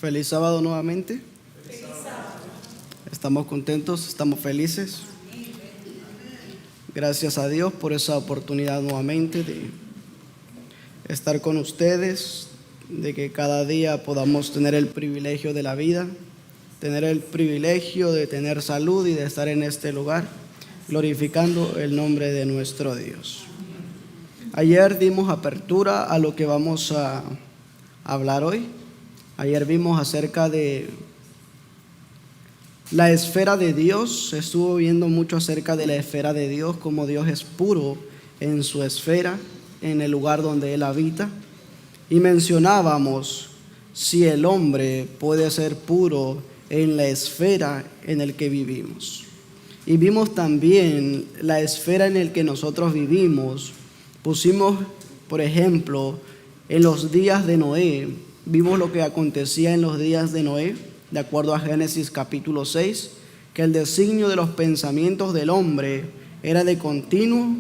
Feliz sábado nuevamente. Estamos contentos, estamos felices. Gracias a Dios por esa oportunidad nuevamente de estar con ustedes, de que cada día podamos tener el privilegio de la vida, tener el privilegio de tener salud y de estar en este lugar, glorificando el nombre de nuestro Dios. Ayer dimos apertura a lo que vamos a hablar hoy. Ayer vimos acerca de la esfera de Dios. Se estuvo viendo mucho acerca de la esfera de Dios, como Dios es puro en su esfera, en el lugar donde Él habita. Y mencionábamos si el hombre puede ser puro en la esfera en la que vivimos. Y vimos también la esfera en la que nosotros vivimos. Pusimos, por ejemplo, en los días de Noé. Vimos lo que acontecía en los días de Noé, de acuerdo a Génesis capítulo 6, que el designio de los pensamientos del hombre era de continuo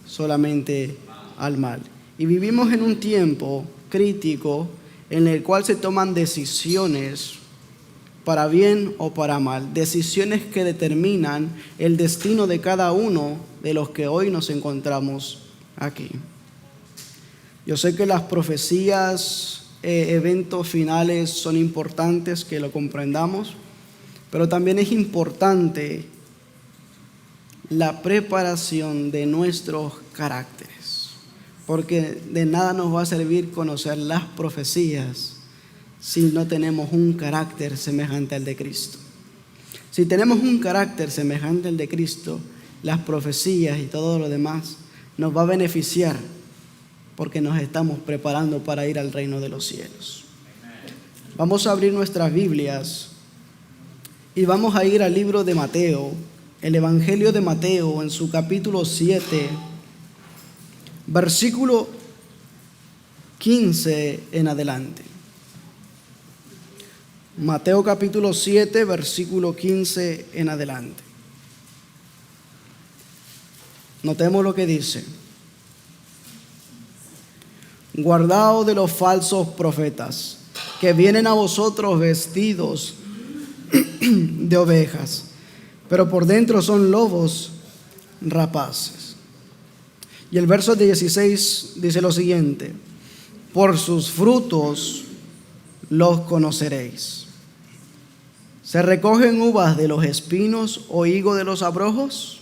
solamente al mal. Y vivimos en un tiempo crítico en el cual se toman decisiones para bien o para mal, decisiones que determinan el destino de cada uno de los que hoy nos encontramos aquí. Yo sé que las profecías, eventos finales son importantes que lo comprendamos, pero también es importante la preparación de nuestros caracteres, porque de nada nos va a servir conocer las profecías si no tenemos un carácter semejante al de Cristo. Si tenemos un carácter semejante al de Cristo, las profecías y todo lo demás nos va a beneficiar, porque nos estamos preparando para ir al reino de los cielos. Vamos a abrir nuestras Biblias y vamos a ir al libro de Mateo, el Evangelio de Mateo, en su capítulo 7, versículo 15 en adelante. Mateo capítulo 7, versículo 15 en adelante. Notemos lo que dice: guardaos de los falsos profetas, que vienen a vosotros vestidos de ovejas, pero por dentro son lobos rapaces. Y el verso 16 dice lo siguiente: por sus frutos los conoceréis. ¿Se recogen uvas de los espinos o higo de los abrojos?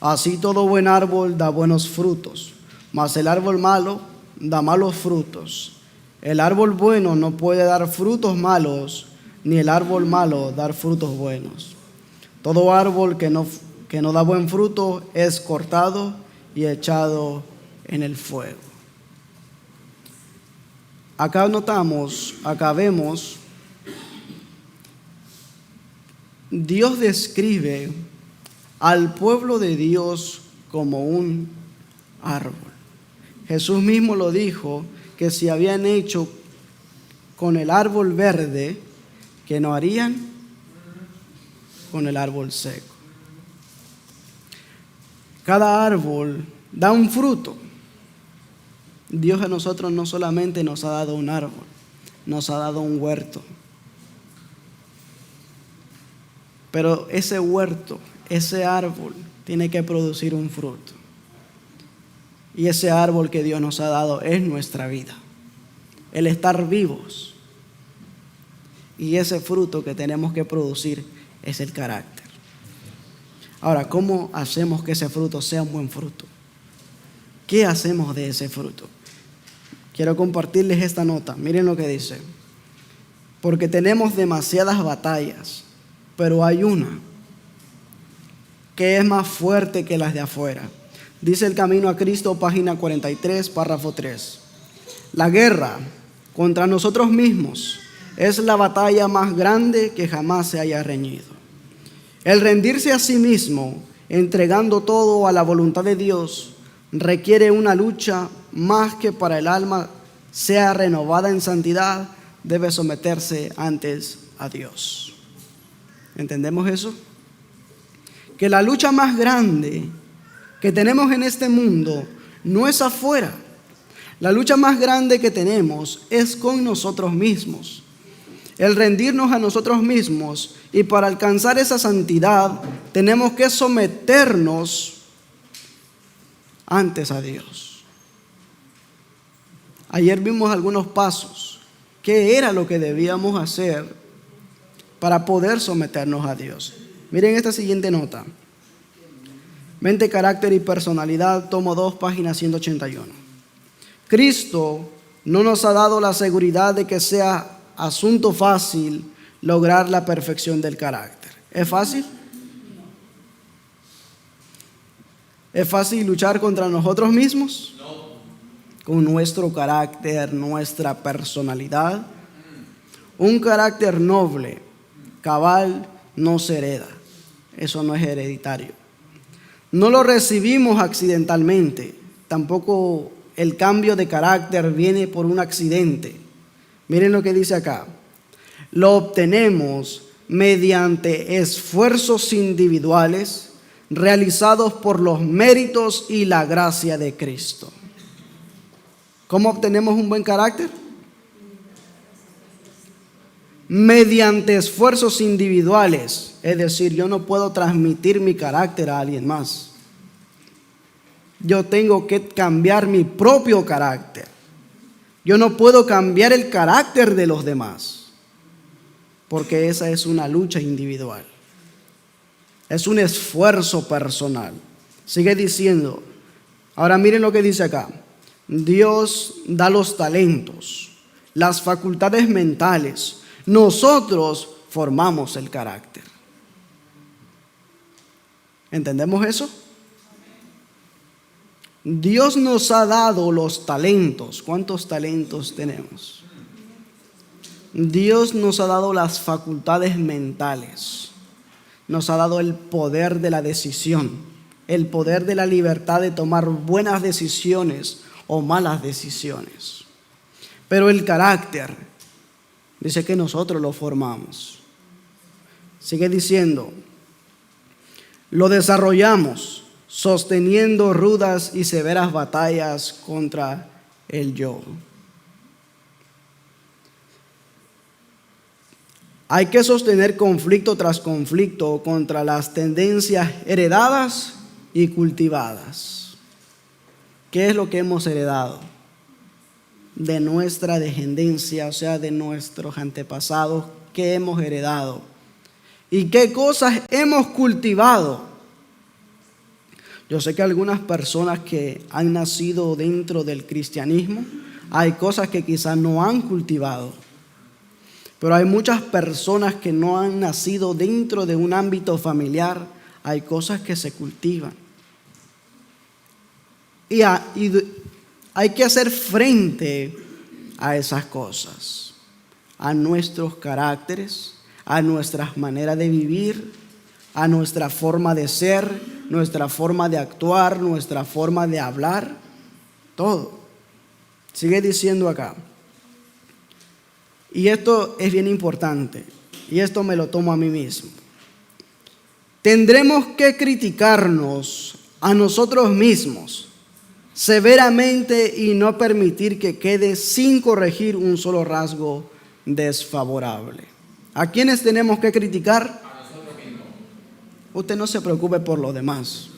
Así todo buen árbol da buenos frutos, mas el árbol malo da malos frutos. El árbol bueno no puede dar frutos malos, ni el árbol malo dar frutos buenos. Todo árbol que no da buen fruto es cortado y echado en el fuego. Acá vemos, Dios describe al pueblo de Dios como un árbol. Jesús mismo lo dijo, que si habían hecho con el árbol verde, ¿qué no harían con el árbol seco? Cada árbol da un fruto. Dios a nosotros no solamente nos ha dado un árbol, nos ha dado un huerto. Pero ese huerto, ese árbol, tiene que producir un fruto. Y ese árbol que Dios nos ha dado es nuestra vida, el estar vivos. Y ese fruto que tenemos que producir es el carácter. Ahora, ¿cómo hacemos que ese fruto sea un buen fruto? ¿Qué hacemos de ese fruto? Quiero compartirles esta nota. Miren lo que dice: porque tenemos demasiadas batallas, pero hay una que es más fuerte que las de afuera. Dice El Camino a Cristo, página 43, párrafo 3. La guerra contra nosotros mismos es la batalla más grande que jamás se haya reñido. El rendirse a sí mismo, entregando todo a la voluntad de Dios, requiere una lucha más que para el alma sea renovada en santidad, debe someterse antes a Dios. ¿Entendemos eso? Que la lucha más grande que tenemos en este mundo no es afuera. La lucha más grande que tenemos es con nosotros mismos. el rendirnos a nosotros mismos, y para alcanzar esa santidad tenemos que someternos antes a Dios. Ayer vimos algunos pasos. ¿Qué era lo que debíamos hacer para poder someternos a Dios? Miren esta siguiente nota. Mente, carácter y personalidad, tomo 2, página 181. Cristo no nos ha dado la seguridad de que sea asunto fácil lograr la perfección del carácter. ¿Es fácil? ¿Es fácil luchar contra nosotros mismos? No. Con nuestro carácter, nuestra personalidad. Un carácter noble, cabal, no se hereda. Eso no es hereditario. No lo recibimos accidentalmente. Tampoco el cambio de carácter viene por un accidente. Miren lo que dice acá. Lo obtenemos mediante esfuerzos individuales realizados por los méritos y la gracia de Cristo. ¿Cómo obtenemos un buen carácter? Mediante esfuerzos individuales. Es decir, yo no puedo transmitir mi carácter a alguien más. Yo tengo que cambiar mi propio carácter. Yo no puedo cambiar el carácter de los demás, porque esa es una lucha individual. Es un esfuerzo personal. Sigue diciendo. Ahora miren lo que dice acá. Dios da los talentos, las facultades mentales. Nosotros formamos el carácter. ¿Entendemos eso? Dios nos ha dado los talentos. ¿Cuántos talentos tenemos? Dios nos ha dado las facultades mentales. Nos ha dado el poder de la decisión, el poder de la libertad de tomar buenas decisiones o malas decisiones. Pero el carácter, dice que nosotros lo formamos. Sigue diciendo, lo desarrollamos sosteniendo rudas y severas batallas contra el yo. Hay que sostener conflicto tras conflicto contra las tendencias heredadas y cultivadas. ¿Qué es lo que hemos heredado? De nuestra descendencia, o sea, de nuestros antepasados, ¿qué hemos heredado? ¿Y qué cosas hemos cultivado? Yo sé que algunas personas que han nacido dentro del cristianismo, hay cosas que quizás no han cultivado. Pero hay muchas personas que no han nacido dentro de un ámbito familiar, hay cosas que se cultivan. Y hay que hacer frente a esas cosas, a nuestros caracteres, a nuestras maneras de vivir, a nuestra forma de ser, nuestra forma de actuar, nuestra forma de hablar, todo. Sigue diciendo acá. Y esto es bien importante, y esto me lo tomo a mí mismo. Tendremos que criticarnos a nosotros mismos severamente y no permitir que quede sin corregir un solo rasgo desfavorable. ¿A quiénes tenemos que criticar? Usted no se preocupe por los demás.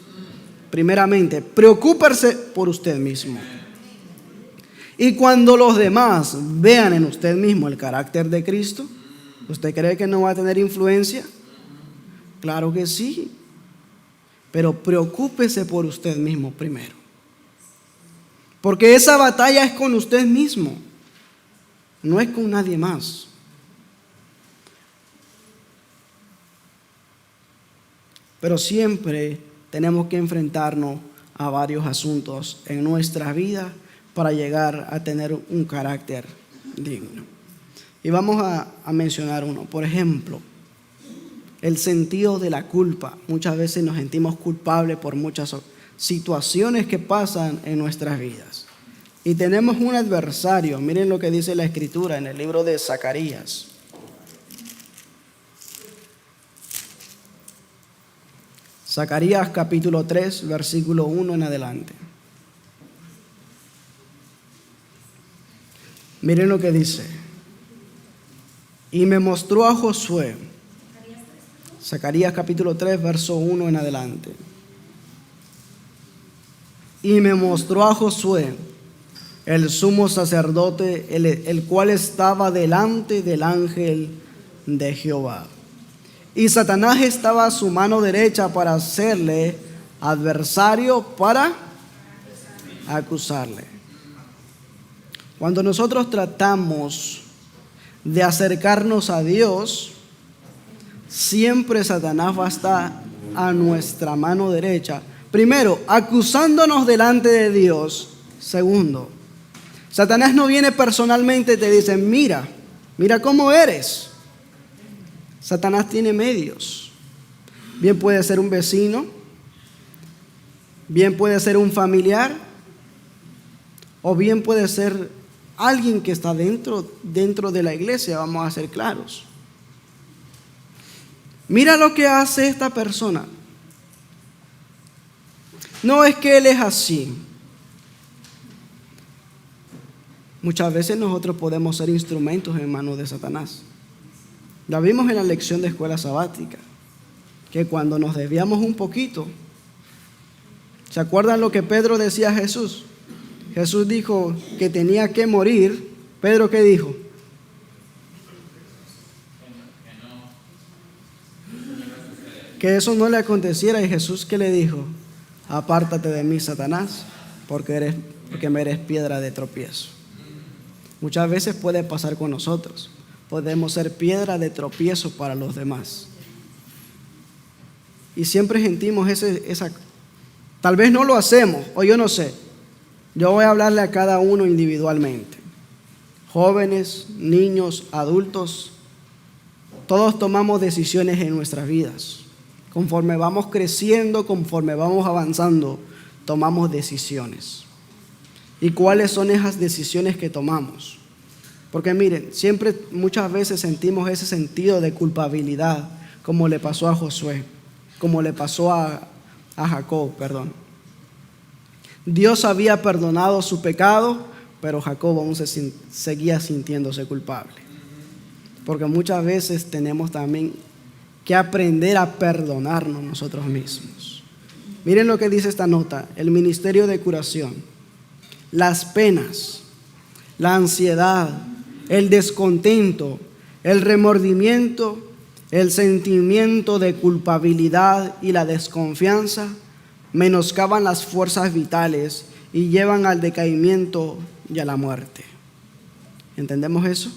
Primeramente, preocúpese por usted mismo. Y cuando los demás vean en usted mismo el carácter de Cristo, ¿usted cree que no va a tener influencia? Claro que sí. Pero preocúpese por usted mismo primero. Porque esa batalla es con usted mismo. No es con nadie más. Pero siempre tenemos que enfrentarnos a varios asuntos en nuestra vida para llegar a tener un carácter digno. Y vamos a mencionar uno. Por ejemplo, el sentido de la culpa. Muchas veces nos sentimos culpables por muchas situaciones que pasan en nuestras vidas. Y tenemos un adversario. Miren lo que dice la Escritura en el libro de Zacarías. Zacarías capítulo 3, versículo 1 en adelante. Miren lo que dice. Y me mostró a Josué, Zacarías capítulo 3, verso 1 en adelante. Y me mostró a Josué, el sumo sacerdote, el cual estaba delante del ángel de Jehová. Y Satanás estaba a su mano derecha para hacerle adversario, para acusarle. Cuando nosotros tratamos de acercarnos a Dios, siempre Satanás va a estar a nuestra mano derecha. Primero, acusándonos delante de Dios. Segundo, Satanás no viene personalmente y te dice, mira cómo eres. Satanás tiene medios. Bien puede ser un vecino, bien puede ser un familiar, o bien puede ser alguien que está dentro de la iglesia, vamos a ser claros. Mira lo que hace esta persona. No es que él es así. Muchas veces nosotros podemos ser instrumentos en manos de Satanás. La vimos en la lección de escuela sabática, que cuando nos desviamos un poquito, ¿se acuerdan lo que Pedro decía a Jesús? Jesús dijo que tenía que morir. ¿Pedro qué dijo? Que eso no le aconteciera. Y Jesús ¿qué le dijo? Apártate de mí, Satanás, porque me eres piedra de tropiezo. Muchas veces puede pasar con nosotros. Podemos ser piedra de tropiezo para los demás. Y siempre sentimos esa. Tal vez no lo hacemos, o yo no sé. Yo voy a hablarle a cada uno individualmente. Jóvenes, niños, adultos, todos tomamos decisiones en nuestras vidas. Conforme vamos creciendo, conforme vamos avanzando, tomamos decisiones. ¿Y cuáles son esas decisiones que tomamos? Porque miren, muchas veces sentimos ese sentido de culpabilidad, como le pasó a Josué, como le pasó a Jacob, perdón. Dios había perdonado su pecado, pero Jacob aún seguía sintiéndose culpable. Porque muchas veces tenemos también que aprender a perdonarnos nosotros mismos. Miren lo que dice esta nota: el ministerio de curación, las penas, la ansiedad, el descontento, el remordimiento, el sentimiento de culpabilidad y la desconfianza menoscaban las fuerzas vitales y llevan al decaimiento y a la muerte. ¿Entendemos eso?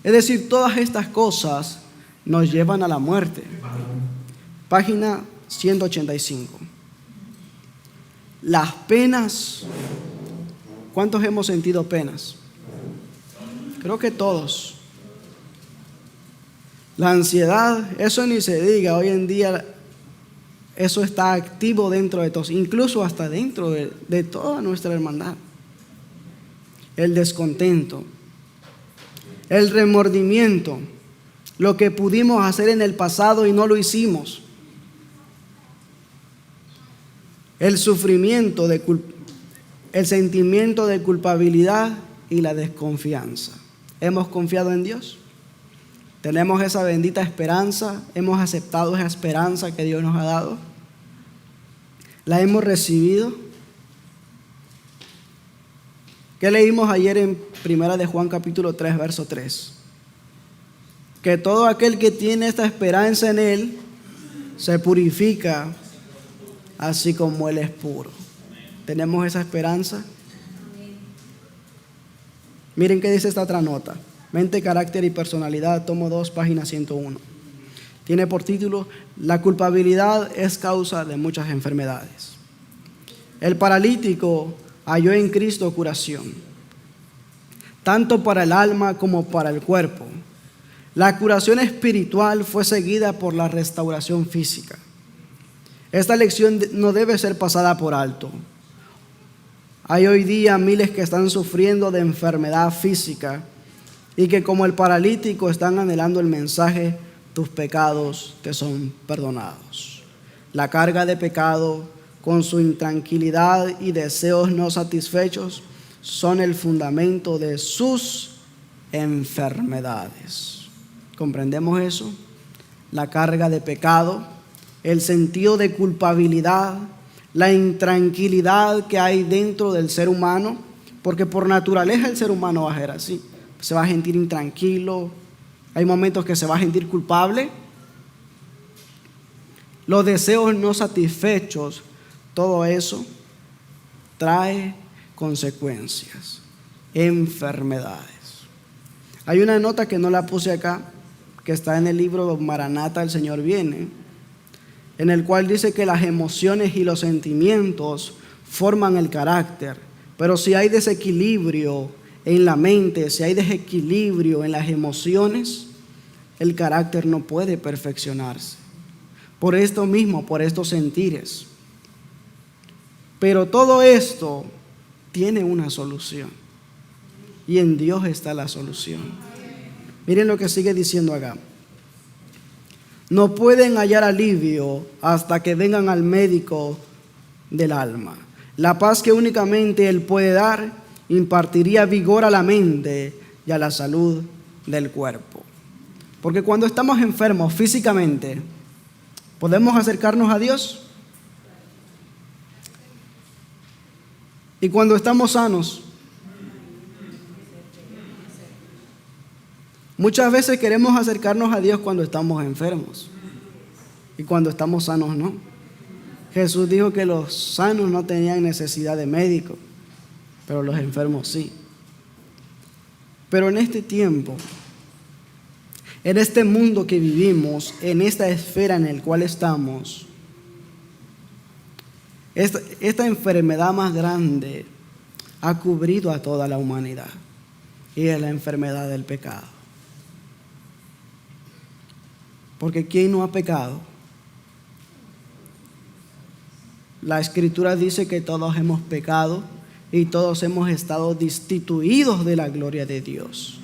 Es decir, todas estas cosas nos llevan a la muerte. Página 185. Las penas. ¿Cuántos hemos sentido penas? Creo que todos. La ansiedad, eso ni se diga. Hoy en día eso está activo dentro de todos, incluso hasta dentro de toda nuestra hermandad. El descontento, el remordimiento, lo que pudimos hacer en el pasado y no lo hicimos. El sufrimiento, el sentimiento de culpabilidad y la desconfianza. ¿Hemos confiado en Dios? ¿Tenemos esa bendita esperanza? ¿Hemos aceptado esa esperanza que Dios nos ha dado? ¿La hemos recibido? ¿Qué leímos ayer en 1 de Juan capítulo 3, verso 3? Que todo aquel que tiene esta esperanza en Él se purifica así como Él es puro. ¿Tenemos esa esperanza? Miren qué dice esta otra nota. Mente, carácter y personalidad, tomo 2, página 101. Tiene por título: la culpabilidad es causa de muchas enfermedades. El paralítico halló en Cristo curación, tanto para el alma como para el cuerpo. La curación espiritual fue seguida por la restauración física. Esta lección no debe ser pasada por alto. Hay hoy día miles que están sufriendo de enfermedad física y que, como el paralítico, están anhelando el mensaje: tus pecados te son perdonados. La carga de pecado, con su intranquilidad y deseos no satisfechos, son el fundamento de sus enfermedades. ¿Comprendemos eso? La carga de pecado, el sentido de culpabilidad, la intranquilidad que hay dentro del ser humano, porque por naturaleza el ser humano va a ser así. Se va a sentir intranquilo, hay momentos que se va a sentir culpable. Los deseos no satisfechos, todo eso trae consecuencias, enfermedades. Hay una nota que no la puse acá, que está en el libro Maranata, el Señor viene, en el cual dice que las emociones y los sentimientos forman el carácter, pero si hay desequilibrio en la mente, si hay desequilibrio en las emociones, el carácter no puede perfeccionarse. Por esto mismo, por estos sentires. Pero todo esto tiene una solución. Y en Dios está la solución. Miren lo que sigue diciendo acá. No pueden hallar alivio hasta que vengan al médico del alma. La paz que únicamente Él puede dar impartiría vigor a la mente y a la salud del cuerpo. Porque cuando estamos enfermos físicamente, ¿podemos acercarnos a Dios? Y cuando estamos sanos, muchas veces queremos acercarnos a Dios cuando estamos enfermos. Y cuando estamos sanos, no. Jesús dijo que los sanos no tenían necesidad de médico, pero los enfermos sí. Pero en este tiempo, en este mundo que vivimos, en esta esfera en la cual estamos, esta enfermedad más grande ha cubrido a toda la humanidad, y es la enfermedad del pecado. Porque ¿quién no ha pecado? La Escritura dice que todos hemos pecado y todos hemos estado destituidos de la gloria de Dios.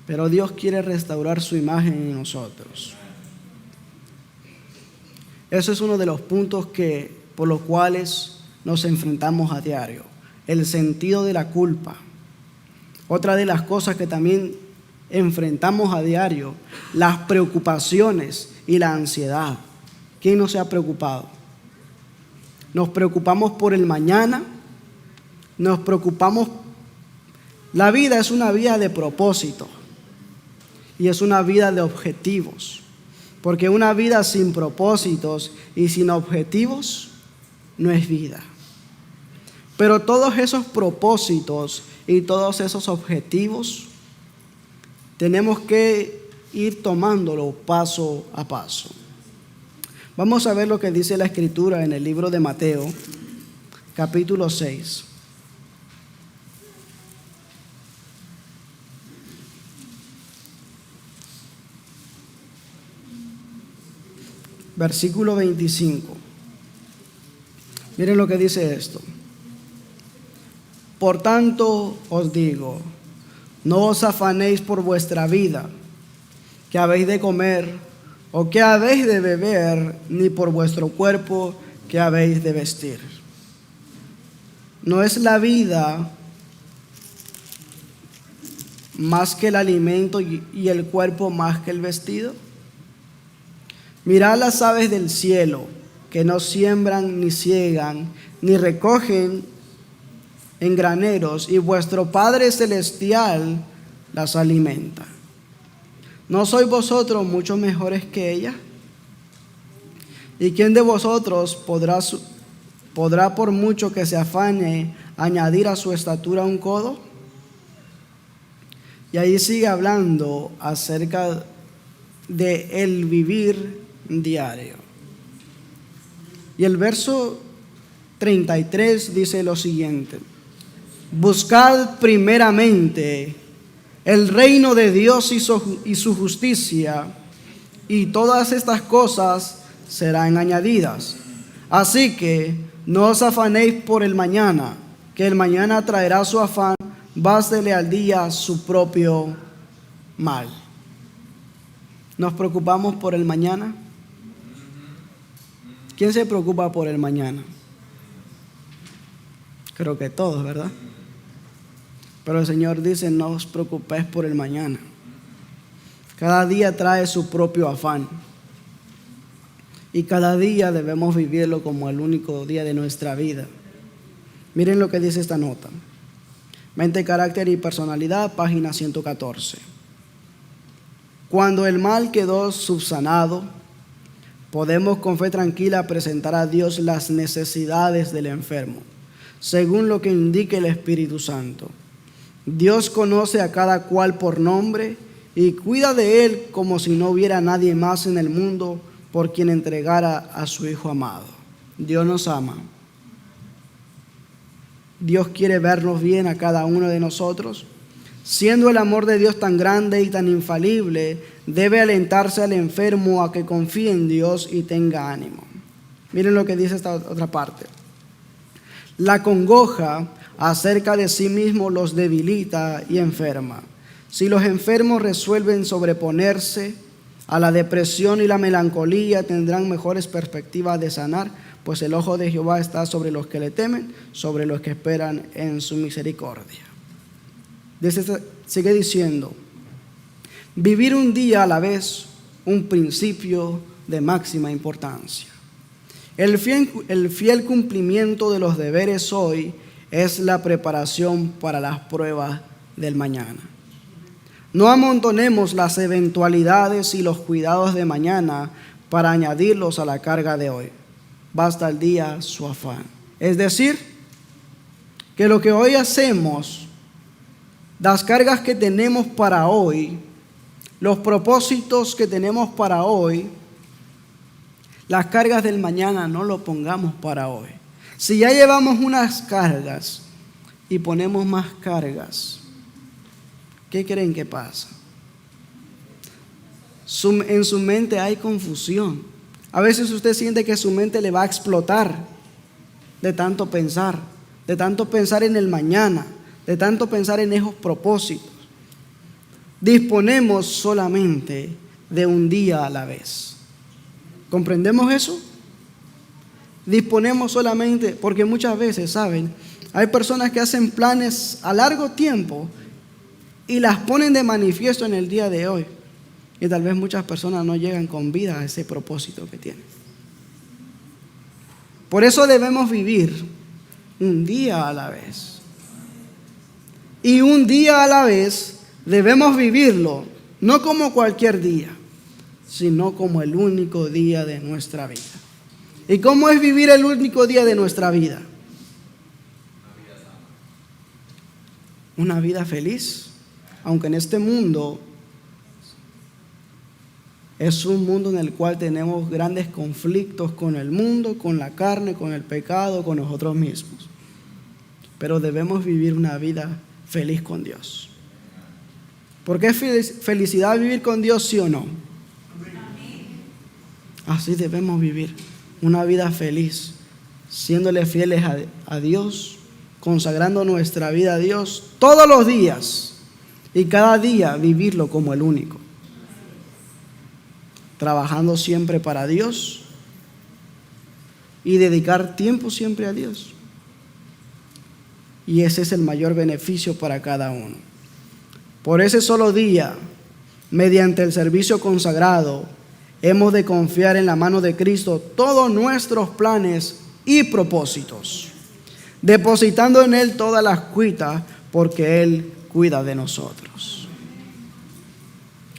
Pero Dios quiere restaurar su imagen en nosotros. Eso es uno de los puntos por los cuales nos enfrentamos a diario. El sentido de la culpa. Otra de las cosas que también enfrentamos a diario, las preocupaciones y la ansiedad. ¿Quién no se ha preocupado? Nos preocupamos por el mañana, nos preocupamos. La vida es una vida de propósito y es una vida de objetivos, porque una vida sin propósitos y sin objetivos no es vida. Pero todos esos propósitos y todos esos objetivos tenemos que ir tomándolo paso a paso. Vamos a ver lo que dice la Escritura en el libro de Mateo, capítulo 6. Versículo 25. Miren lo que dice esto. Por tanto os digo, no os afanéis por vuestra vida, que habéis de comer o que habéis de beber, ni por vuestro cuerpo, que habéis de vestir. ¿No es la vida más que el alimento y el cuerpo más que el vestido? Mirad las aves del cielo, que no siembran ni ciegan, ni recogen en graneros, y vuestro Padre Celestial las alimenta. ¿No sois vosotros mucho mejores que ellas? ¿Y quién de vosotros podrá por mucho que se afane añadir a su estatura un codo? Y ahí sigue hablando acerca de el vivir diario. Y el verso 33 dice lo siguiente: buscad primeramente el reino de Dios y su justicia, y todas estas cosas serán añadidas. Así que no os afanéis por el mañana, que el mañana traerá su afán, bástele al día su propio mal. ¿Nos preocupamos por el mañana? ¿Quién se preocupa por el mañana? Creo que todos, ¿verdad? Pero el Señor dice, no os preocupéis por el mañana. Cada día trae su propio afán. Y cada día debemos vivirlo como el único día de nuestra vida. Miren lo que dice esta nota. Mente, carácter y personalidad, página 114. Cuando el mal quedó subsanado, podemos con fe tranquila presentar a Dios las necesidades del enfermo, según lo que indique el Espíritu Santo. Dios conoce a cada cual por nombre y cuida de él como si no hubiera nadie más en el mundo por quien entregara a su Hijo amado. Dios nos ama. Dios quiere vernos bien a cada uno de nosotros. Siendo el amor de Dios tan grande y tan infalible, debe alentarse al enfermo a que confíe en Dios y tenga ánimo. Miren lo que dice esta otra parte. La congoja acerca de sí mismo los debilita y enferma. Si los enfermos resuelven sobreponerse a la depresión y la melancolía, tendrán mejores perspectivas de sanar, pues el ojo de Jehová está sobre los que le temen, sobre los que esperan en su misericordia. Sigue diciendo, vivir un día a la vez, un principio de máxima importancia. El fiel cumplimiento de los deberes hoy es la preparación para las pruebas del mañana. No amontonemos las eventualidades y los cuidados de mañana para añadirlos a la carga de hoy. Basta el día su afán. Es decir, que lo que hoy hacemos, las cargas que tenemos para hoy, los propósitos que tenemos para hoy, las cargas del mañana no lo pongamos para hoy. Si ya llevamos unas cargas y ponemos más cargas, ¿qué creen que pasa? En su mente hay confusión. A veces usted siente que su mente le va a explotar de tanto pensar en el mañana, de tanto pensar en esos propósitos. Disponemos solamente de un día a la vez. ¿Comprendemos eso? Disponemos solamente, porque muchas veces, ¿saben? Hay personas que hacen planes a largo tiempo y las ponen de manifiesto en el día de hoy. Y tal vez muchas personas no llegan con vida a ese propósito que tienen. Por eso debemos vivir un día a la vez. Y un día a la vez debemos vivirlo, no como cualquier día, sino como el único día de nuestra vida. ¿Y cómo es vivir el único día de nuestra vida? Una vida feliz, aunque en este mundo es un mundo en el cual tenemos grandes conflictos con el mundo, con la carne, con el pecado, con nosotros mismos. Pero debemos vivir una vida feliz con Dios. ¿Por qué es felicidad vivir con Dios, sí o no? Así debemos vivir una vida feliz, siéndole fieles a Dios, consagrando nuestra vida a Dios todos los días y cada día vivirlo como el único. Trabajando siempre para Dios y dedicar tiempo siempre a Dios. Y ese es el mayor beneficio para cada uno. Por ese solo día, mediante el servicio consagrado, hemos de confiar en la mano de Cristo todos nuestros planes y propósitos, depositando en Él todas las cuitas, porque Él cuida de nosotros.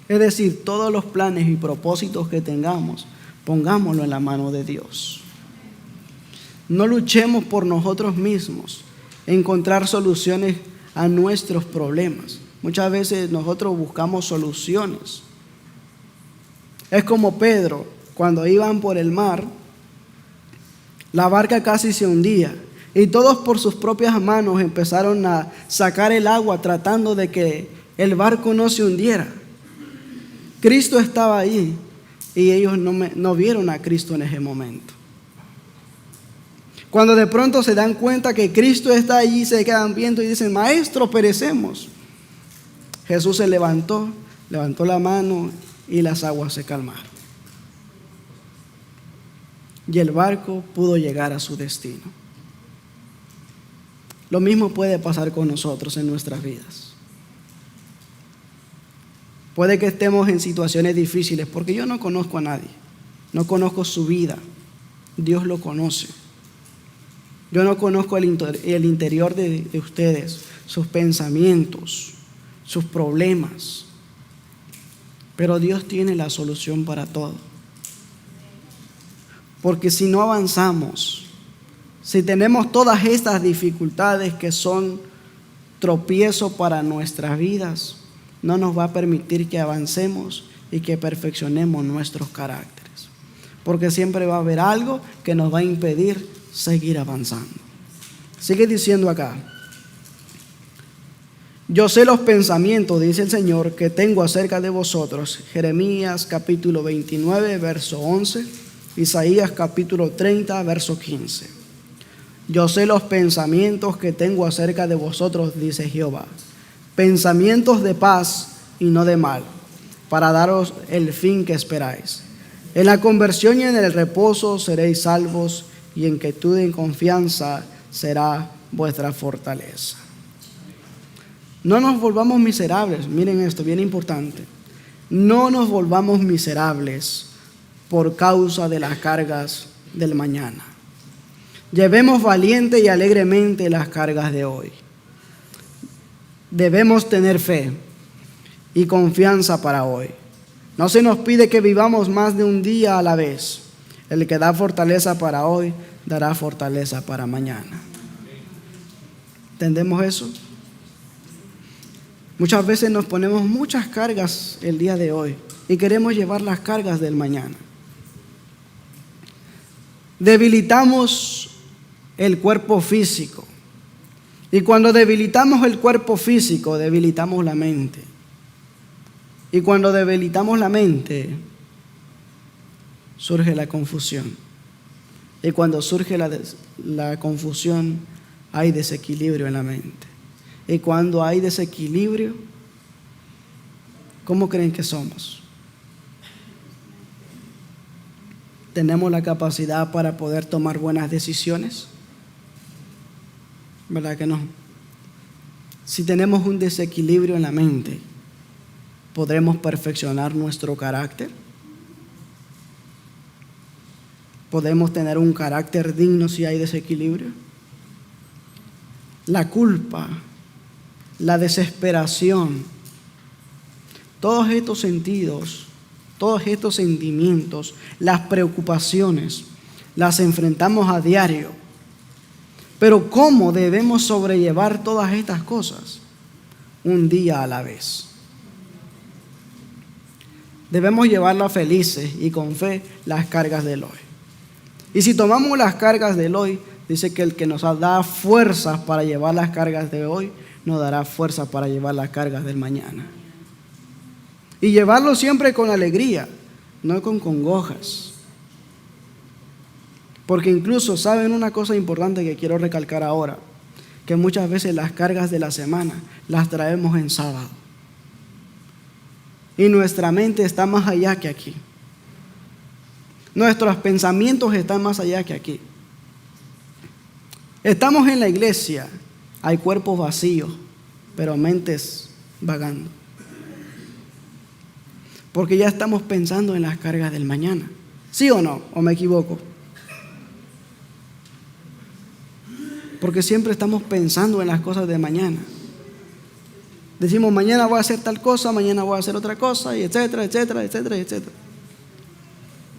Es decir, todos los planes y propósitos que tengamos, pongámoslo en la mano de Dios. No luchemos por nosotros mismos, encontrar soluciones a nuestros problemas. Muchas veces nosotros buscamos soluciones. Es como Pedro, cuando iban por el mar, la barca casi se hundía y todos por sus propias manos empezaron a sacar el agua tratando de que el barco no se hundiera. Cristo estaba ahí y ellos no vieron a Cristo en ese momento. Cuando de pronto se dan cuenta que Cristo está allí, se quedan viendo y dicen: Maestro, perecemos. Jesús se levantó la mano y las aguas se calmaron. Y el barco pudo llegar a su destino. Lo mismo puede pasar con nosotros en nuestras vidas. Puede que estemos en situaciones difíciles, porque yo no conozco a nadie, no conozco su vida, Dios lo conoce. Yo no conozco el interior de ustedes, sus pensamientos, sus problemas, pero Dios tiene la solución para todo. Porque si no avanzamos, si tenemos todas estas dificultades que son tropiezo para nuestras vidas, no nos va a permitir que avancemos y que perfeccionemos nuestros caracteres. Porque siempre va a haber algo que nos va a impedir seguir avanzando. Sigue diciendo acá: yo sé los pensamientos, dice el Señor, que tengo acerca de vosotros. Jeremías capítulo 29, verso 11. Isaías capítulo 30, verso 15. Yo sé los pensamientos que tengo acerca de vosotros, dice Jehová. Pensamientos de paz y no de mal, para daros el fin que esperáis. En la conversión y en el reposo seréis salvos, y en quietud y en confianza será vuestra fortaleza. No nos volvamos miserables. Miren esto, bien importante. No nos volvamos miserables por causa de las cargas del mañana. Llevemos valiente y alegremente las cargas de hoy. Debemos tener fe y confianza para hoy. No se nos pide que vivamos más de un día a la vez. El que da fortaleza para hoy, dará fortaleza para mañana. ¿Entendemos eso? Muchas veces nos ponemos muchas cargas el día de hoy y queremos llevar las cargas del mañana. Debilitamos el cuerpo físico. Y cuando debilitamos el cuerpo físico, debilitamos la mente. Y cuando debilitamos la mente, surge la confusión. Y cuando surge la confusión, hay desequilibrio en la mente. Y cuando hay desequilibrio, ¿cómo creen que somos? ¿Tenemos la capacidad para poder tomar buenas decisiones? ¿Verdad que no? Si tenemos un desequilibrio en la mente, ¿podremos perfeccionar nuestro carácter? ¿Podemos tener un carácter digno si hay desequilibrio? La culpa, la desesperación, todos estos sentidos, todos estos sentimientos, las preocupaciones, las enfrentamos a diario. Pero ¿cómo debemos sobrellevar todas estas cosas? Un día a la vez. Debemos llevarlas felices y con fe las cargas del hoy. Y si tomamos las cargas del hoy, dice que el que nos da fuerzas para llevar las cargas de hoy, nos dará fuerzas para llevar las cargas del mañana. Y llevarlo siempre con alegría, no con congojas. Porque incluso, ¿saben una cosa importante que quiero recalcar ahora? Que muchas veces las cargas de la semana las traemos en sábado. Y nuestra mente está más allá que aquí. Nuestros pensamientos están más allá que aquí. Estamos en la iglesia, hay cuerpos vacíos, pero mentes vagando. Porque ya estamos pensando en las cargas del mañana. ¿Sí o no? ¿O me equivoco? Porque siempre estamos pensando en las cosas de mañana. Decimos, mañana voy a hacer tal cosa, mañana voy a hacer otra cosa, y etcétera, etcétera, etcétera, etcétera.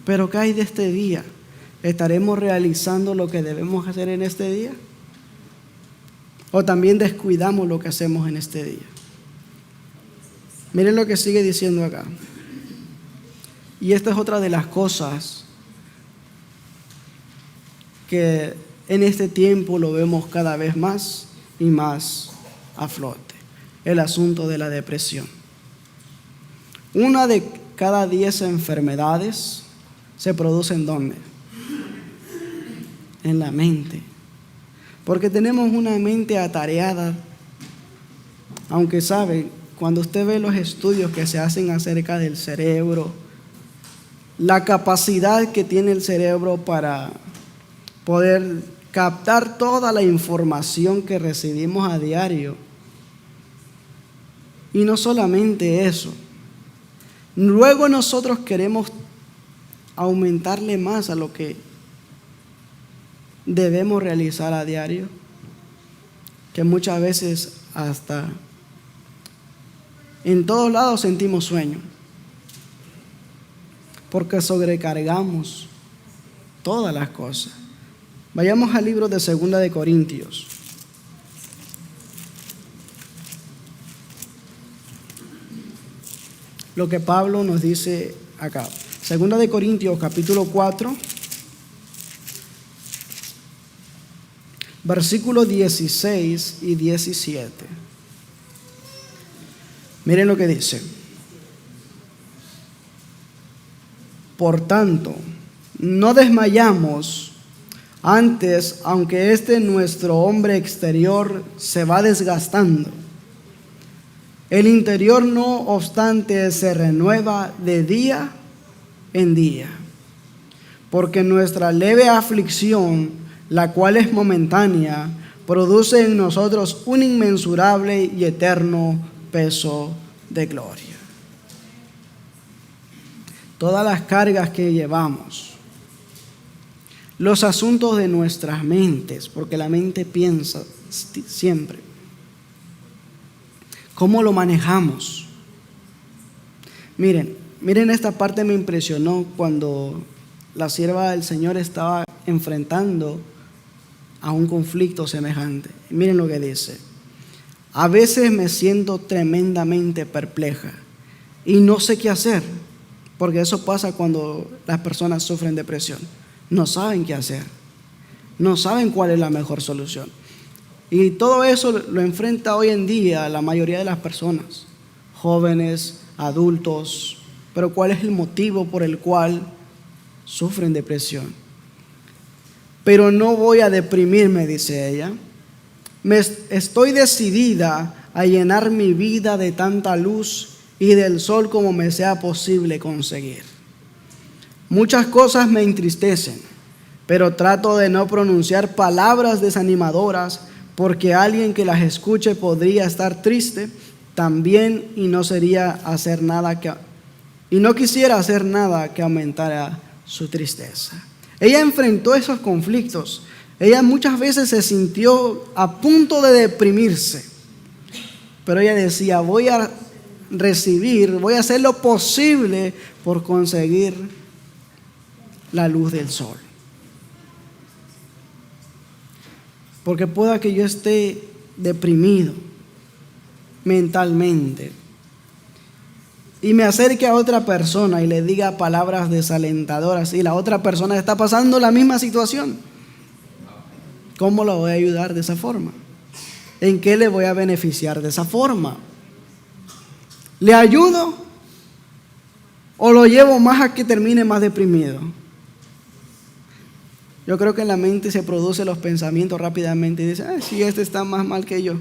Pero ¿qué hay de este día? ¿Estaremos realizando lo que debemos hacer en este día? ¿O también descuidamos lo que hacemos en este día? Miren lo que sigue diciendo acá. Y esta es otra de las cosas que en este tiempo lo vemos cada vez más y más a flote. El asunto de la depresión. Una de cada 10 enfermedades se produce ¿en dónde? En la mente. Porque tenemos una mente atareada. Aunque sabe, cuando usted ve los estudios que se hacen acerca del cerebro, la capacidad que tiene el cerebro para poder captar toda la información que recibimos a diario. Y no solamente eso, luego nosotros queremos aumentarle más a lo que debemos realizar a diario, que muchas veces hasta en todos lados sentimos sueño, porque sobrecargamos todas las cosas. Vayamos al libro de 2 de Corintios. Lo que Pablo nos dice acá. 2 de Corintios, capítulo 4, versículos 16 y 17. Miren lo que dice. Por tanto, no desmayamos. Antes, aunque nuestro hombre exterior se va desgastando, el interior no obstante se renueva de día en día, porque nuestra leve aflicción, la cual es momentánea, produce en nosotros un inmensurable y eterno peso de gloria. Todas las cargas que llevamos, los asuntos de nuestras mentes, porque la mente piensa siempre, ¿cómo lo manejamos? Miren, esta parte me impresionó cuando la sierva del Señor estaba enfrentando a un conflicto semejante. Miren lo que dice. A veces me siento tremendamente perpleja y no sé qué hacer, porque eso pasa cuando las personas sufren depresión. No saben qué hacer, no saben cuál es la mejor solución. Y todo eso lo enfrenta hoy en día la mayoría de las personas, jóvenes, adultos. Pero ¿cuál es el motivo por el cual sufren depresión? Pero no voy a deprimirme, dice ella. Estoy decidida a llenar mi vida de tanta luz y del sol como me sea posible conseguir. Muchas cosas me entristecen, pero trato de no pronunciar palabras desanimadoras, porque alguien que las escuche podría estar triste también y no quisiera hacer nada que aumentara su tristeza. Ella enfrentó esos conflictos. Ella muchas veces se sintió a punto de deprimirse, pero ella decía: voy a hacer lo posible por conseguir la luz del sol. Porque pueda que yo esté deprimido mentalmente y me acerque a otra persona y le diga palabras desalentadoras y la otra persona está pasando la misma situación, ¿cómo la voy a ayudar de esa forma? ¿En qué le voy a beneficiar de esa forma? ¿Le ayudo o lo llevo más a que termine más deprimido? Yo creo que en la mente se producen los pensamientos rápidamente y dice: si este está más mal que yo,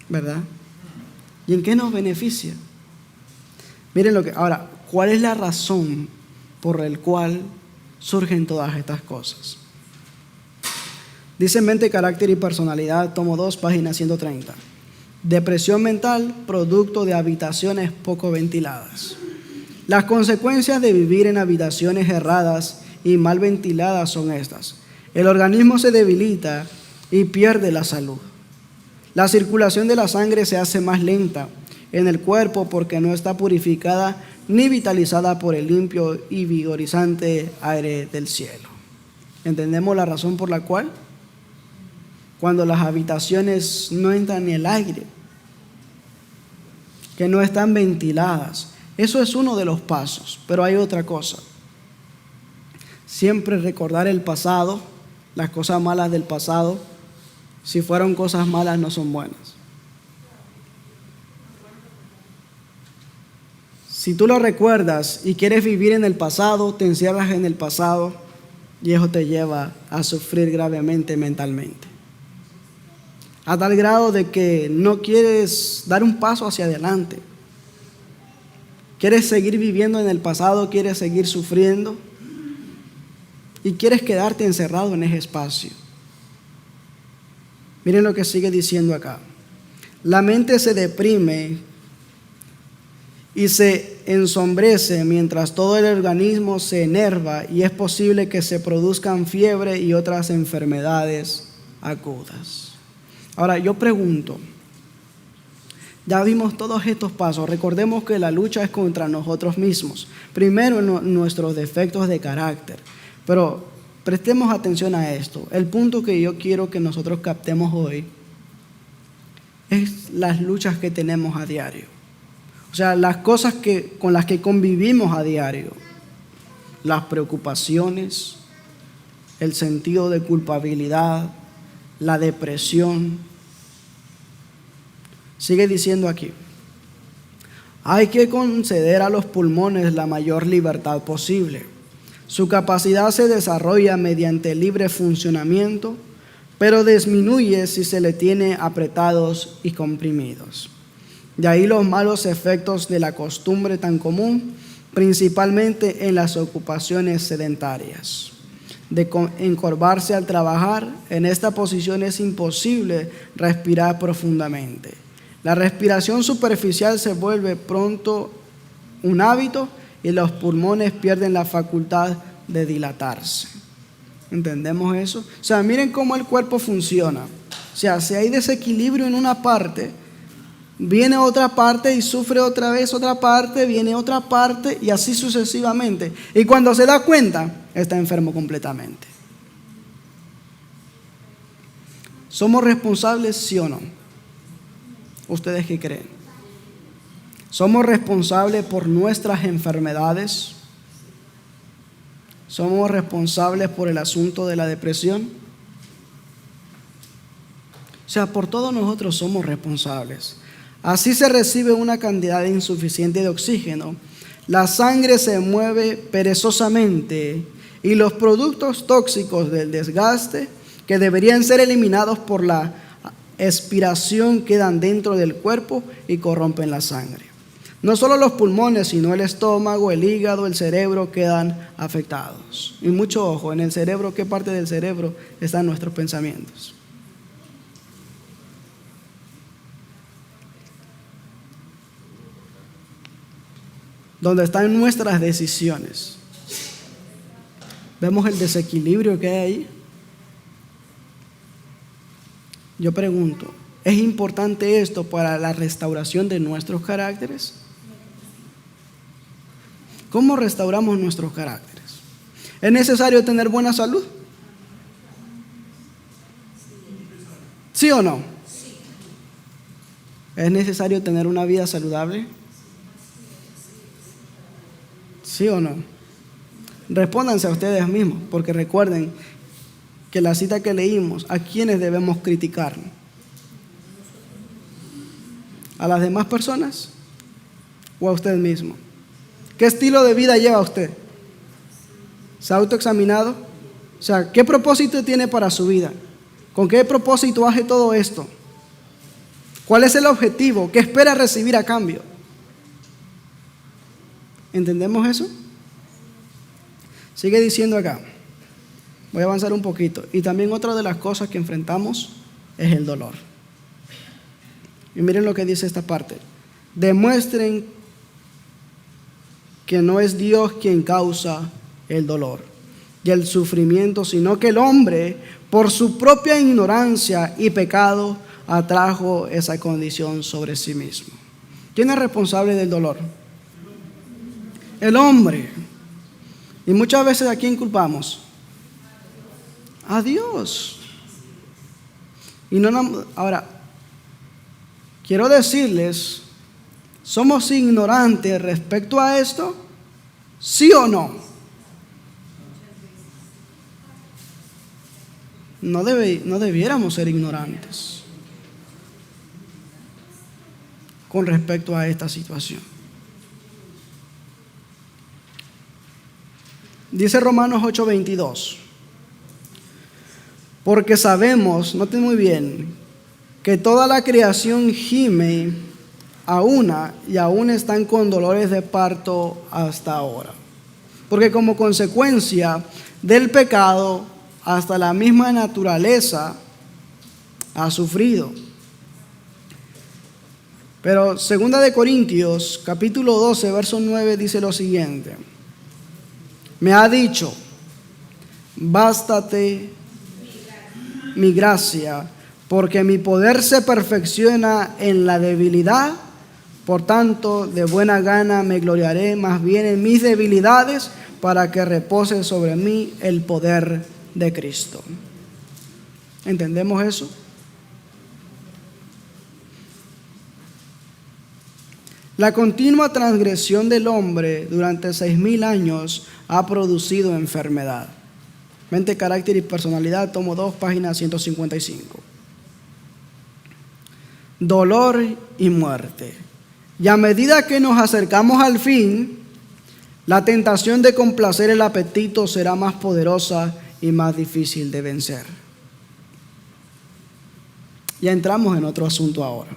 ¿verdad? ¿Y en qué nos beneficia? Miren ahora, ¿cuál es la razón por la cual surgen todas estas cosas? Dice Mente, Carácter y Personalidad, tomo 2, página 130. Depresión mental, producto de habitaciones poco ventiladas. Las consecuencias de vivir en habitaciones erradas y mal ventiladas son estas: el organismo se debilita y pierde la salud. La circulación de la sangre se hace más lenta en el cuerpo porque no está purificada ni vitalizada por el limpio y vigorizante aire del cielo. ¿Entendemos la razón por la cual? Cuando las habitaciones no entran ni el aire, que no están ventiladas. Eso es uno de los pasos, pero hay otra cosa. Siempre recordar el pasado, las cosas malas del pasado. Si fueron cosas malas, no son buenas. Si tú lo recuerdas y quieres vivir en el pasado, te encierras en el pasado y eso te lleva a sufrir gravemente mentalmente. A tal grado de que no quieres dar un paso hacia adelante. Quieres seguir viviendo en el pasado, quieres seguir sufriendo. y quieres quedarte encerrado en ese espacio. Miren lo que sigue diciendo acá. La mente se deprime y se ensombrece mientras todo el organismo se enerva y es posible que se produzcan fiebre y otras enfermedades agudas. Ahora yo pregunto, ya vimos todos estos pasos. Recordemos que la lucha es contra nosotros mismos. Primero nuestros defectos de carácter. Pero prestemos atención a esto. El punto que yo quiero que nosotros captemos hoy es las luchas que tenemos a diario. O sea, las cosas con las que convivimos a diario. Las preocupaciones, el sentido de culpabilidad, la depresión. Sigue diciendo aquí, hay que conceder a los pulmones la mayor libertad posible. Su capacidad se desarrolla mediante libre funcionamiento, pero disminuye si se le tiene apretados y comprimidos. De ahí los malos efectos de la costumbre tan común, principalmente en las ocupaciones sedentarias. De encorvarse al trabajar, en esta posición es imposible respirar profundamente. La respiración superficial se vuelve pronto un hábito y los pulmones pierden la facultad de dilatarse. ¿Entendemos eso? O sea, miren cómo el cuerpo funciona. O sea, si hay desequilibrio en una parte, viene otra parte y sufre otra vez otra parte, viene otra parte y así sucesivamente. Y cuando se da cuenta, está enfermo completamente. ¿Somos responsables, sí o no? ¿Ustedes qué creen? ¿Somos responsables por nuestras enfermedades? ¿Somos responsables por el asunto de la depresión? O sea, por todos nosotros somos responsables. Así se recibe una cantidad insuficiente de oxígeno, la sangre se mueve perezosamente y los productos tóxicos del desgaste que deberían ser eliminados por la expiración quedan dentro del cuerpo y corrompen la sangre. No solo los pulmones, sino el estómago, el hígado, el cerebro quedan afectados. Y mucho ojo, en el cerebro, ¿qué parte del cerebro están nuestros pensamientos? Donde están nuestras decisiones. ¿Vemos el desequilibrio que hay ahí? Yo pregunto, ¿es importante esto para la restauración de nuestros caracteres? ¿Cómo restauramos nuestros caracteres? ¿Es necesario tener buena salud? ¿Sí o no? ¿Es necesario tener una vida saludable? ¿Sí o no? Respóndanse a ustedes mismos, porque recuerden que la cita que leímos, ¿a quiénes debemos criticar? ¿A las demás personas o a usted mismo? ¿Qué estilo de vida lleva usted? ¿Se ha autoexaminado? O sea, ¿qué propósito tiene para su vida? ¿Con qué propósito hace todo esto? ¿Cuál es el objetivo? ¿Qué espera recibir a cambio? ¿Entendemos eso? Sigue diciendo acá. Voy a avanzar un poquito. Y también otra de las cosas que enfrentamos es el dolor. Y miren lo que dice esta parte. Demuestren que no es Dios quien causa el dolor y el sufrimiento, sino que el hombre, por su propia ignorancia y pecado, atrajo esa condición sobre sí mismo. ¿Quién es responsable del dolor? El hombre. Y muchas veces ¿a quién culpamos? A Dios. Y no, ahora, quiero decirles, ¿somos ignorantes respecto a esto? ¿Sí o no? No debiéramos ser ignorantes con respecto a esta situación. Dice Romanos 8:22. Porque sabemos, noten muy bien, que toda la creación gime a una y aún están con dolores de parto hasta ahora. porque como consecuencia del pecado, hasta la misma naturaleza ha sufrido. Pero 2 Corintios, capítulo 12, verso 9, dice lo siguiente: me ha dicho, bástate mi gracia, porque mi poder se perfecciona en la debilidad. Por tanto, de buena gana me gloriaré más bien en mis debilidades, para que repose sobre mí el poder de Cristo. ¿Entendemos eso? La continua transgresión del hombre durante 6,000 años ha producido enfermedad. Mente, carácter y personalidad, tomo 2, página 155. Dolor y muerte. Y a medida que nos acercamos al fin, la tentación de complacer el apetito será más poderosa y más difícil de vencer. Ya entramos en otro asunto ahora.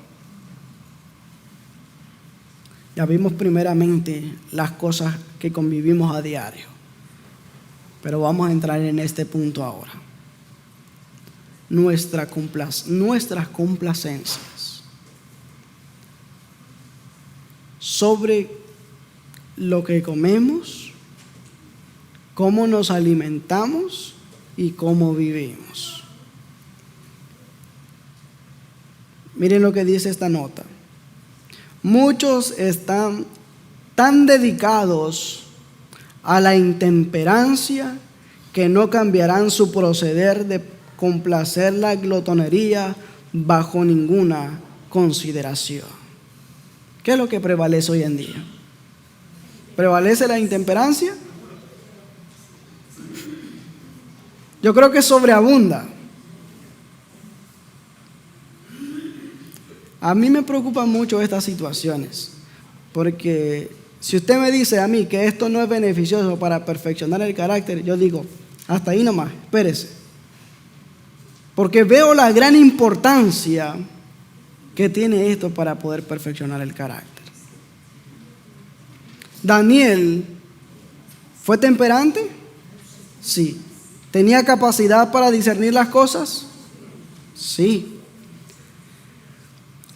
Ya vimos primeramente las cosas que convivimos a diario, pero vamos a entrar en este punto ahora. Nuestras complacencias sobre lo que comemos, cómo nos alimentamos y cómo vivimos. Miren lo que dice esta nota. Muchos están tan dedicados a la intemperancia que no cambiarán su proceder de complacer la glotonería bajo ninguna consideración. ¿Qué es lo que prevalece hoy en día? ¿Prevalece la intemperancia? Yo creo que sobreabunda. A mí me preocupan mucho estas situaciones, porque si usted me dice a mí que esto no es beneficioso para perfeccionar el carácter, yo digo, hasta ahí nomás, espérese. Porque veo la gran importancia que tiene esto para poder perfeccionar el carácter. Daniel, ¿fue temperante? Sí. ¿Tenía capacidad para discernir las cosas? Sí.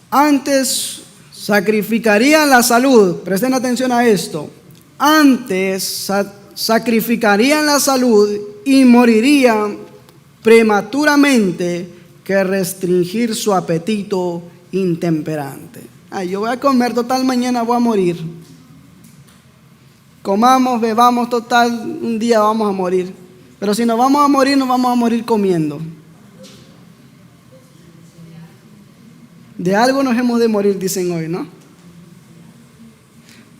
Antes sacrificarían la salud, presten atención a esto, antes sacrificarían la salud y morirían prematuramente que restringir su apetito intemperante. Yo voy a comer, total, mañana voy a morir. Comamos, bebamos, total, un día vamos a morir. Pero si nos vamos a morir comiendo. De algo nos hemos de morir, dicen hoy, ¿no?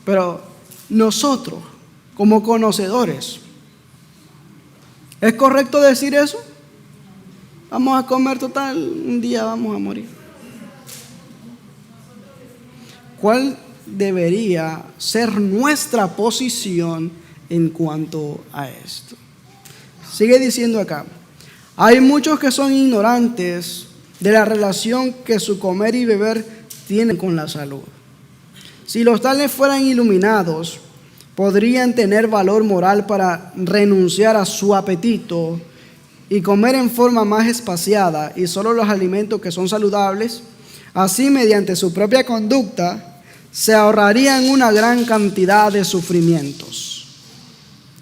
Pero nosotros, como conocedores, ¿es correcto decir eso? Vamos a comer, total, un día vamos a morir. ¿Cuál debería ser nuestra posición en cuanto a esto? Sigue diciendo acá, hay muchos que son ignorantes de la relación que su comer y beber tienen con la salud. Si los tales fueran iluminados, podrían tener valor moral para renunciar a su apetito y comer en forma más espaciada y solo los alimentos que son saludables. Así, mediante su propia conducta, se ahorrarían una gran cantidad de sufrimientos.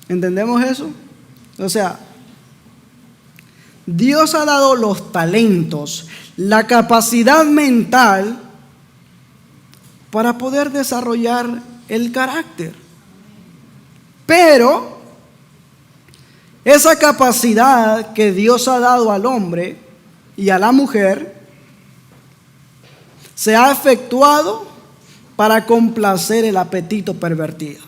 ¿Entendemos eso? O sea, Dios ha dado los talentos, la capacidad mental para poder desarrollar el carácter. Pero esa capacidad que Dios ha dado al hombre y a la mujer se ha efectuado para complacer el apetito pervertido.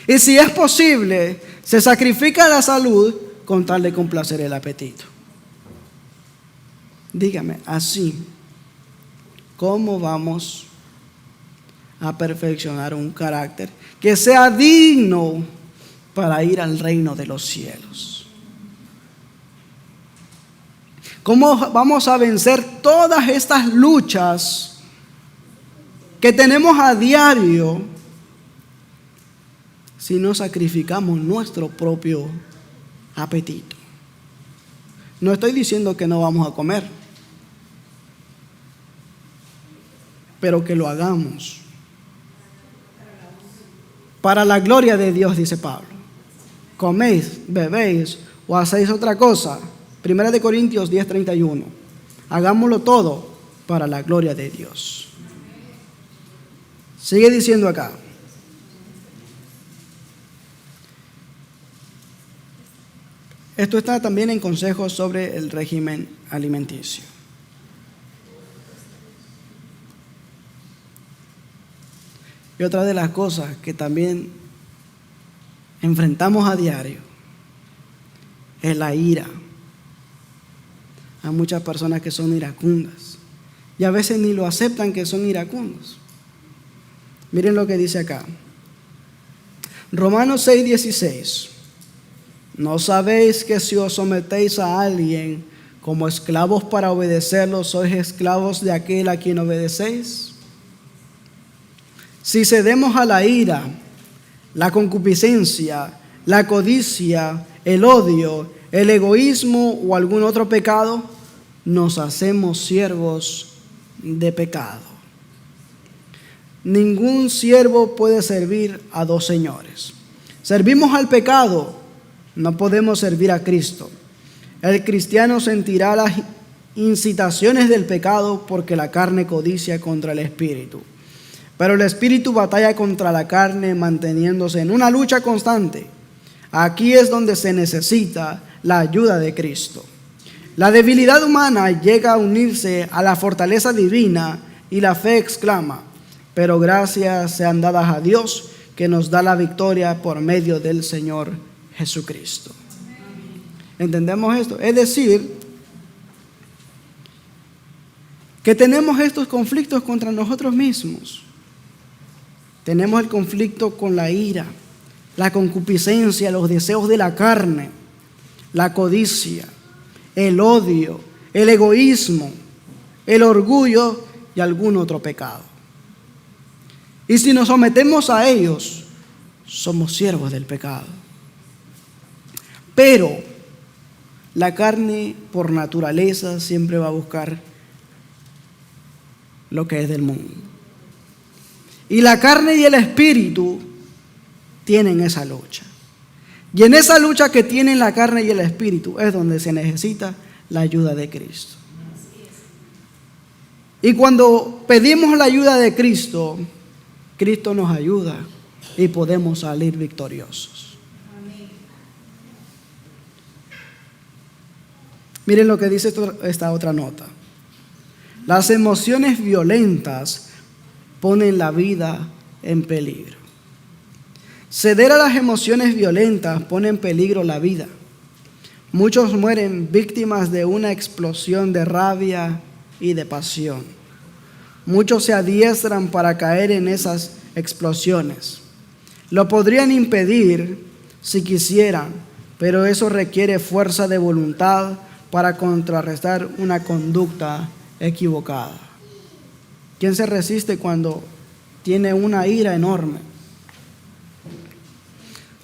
Y si es posible, se sacrifica la salud con tal de complacer el apetito. Dígame, así, ¿cómo vamos a perfeccionar un carácter que sea digno para ir al reino de los cielos? ¿Cómo vamos a vencer todas estas luchas que tenemos a diario si no sacrificamos nuestro propio apetito. No estoy diciendo que no vamos a comer, pero que lo hagamos para la gloria de Dios, dice Pablo. Coméis, bebéis o hacéis otra cosa. 1 Corintios 10:31. Hagámoslo todo para la gloria de Dios. Sigue diciendo acá. Esto está también en consejos sobre el régimen alimenticio. Y otra de las cosas que también enfrentamos a diario es la ira. Hay muchas personas que son iracundas y a veces ni lo aceptan que son iracundos. Miren lo que dice acá. Romanos 6:16. ¿No sabéis que si os sometéis a alguien como esclavos para obedecerlo, sois esclavos de aquel a quien obedecéis? Si cedemos a la ira, la concupiscencia, la codicia, el odio, el egoísmo o algún otro pecado, nos hacemos siervos de pecado. Ningún siervo puede servir a dos señores. Servimos al pecado, no podemos servir a Cristo. El cristiano sentirá las incitaciones del pecado porque la carne codicia contra el espíritu. Pero el espíritu batalla contra la carne manteniéndose en una lucha constante. Aquí es donde se necesita la ayuda de Cristo. La debilidad humana llega a unirse a la fortaleza divina y la fe exclama: pero gracias sean dadas a Dios que nos da la victoria por medio del Señor Jesucristo. ¿Entendemos esto? Es decir, que tenemos estos conflictos contra nosotros mismos. Tenemos el conflicto con la ira, la concupiscencia, los deseos de la carne, la codicia, el odio, el egoísmo, el orgullo y algún otro pecado. Y si nos sometemos a ellos, somos siervos del pecado. Pero la carne por naturaleza siempre va a buscar lo que es del mundo. Y la carne y el espíritu tienen esa lucha. Y en esa lucha que tienen la carne y el espíritu es donde se necesita la ayuda de Cristo. Y cuando pedimos la ayuda de Cristo, Cristo nos ayuda y podemos salir victoriosos. Miren lo que dice esta otra nota. Las emociones violentas ponen la vida en peligro. Ceder a las emociones violentas pone en peligro la vida. Muchos mueren víctimas de una explosión de rabia y de pasión. Muchos se adiestran para caer en esas explosiones. Lo podrían impedir si quisieran, pero eso requiere fuerza de voluntad para contrarrestar una conducta equivocada. ¿Quién se resiste cuando tiene una ira enorme?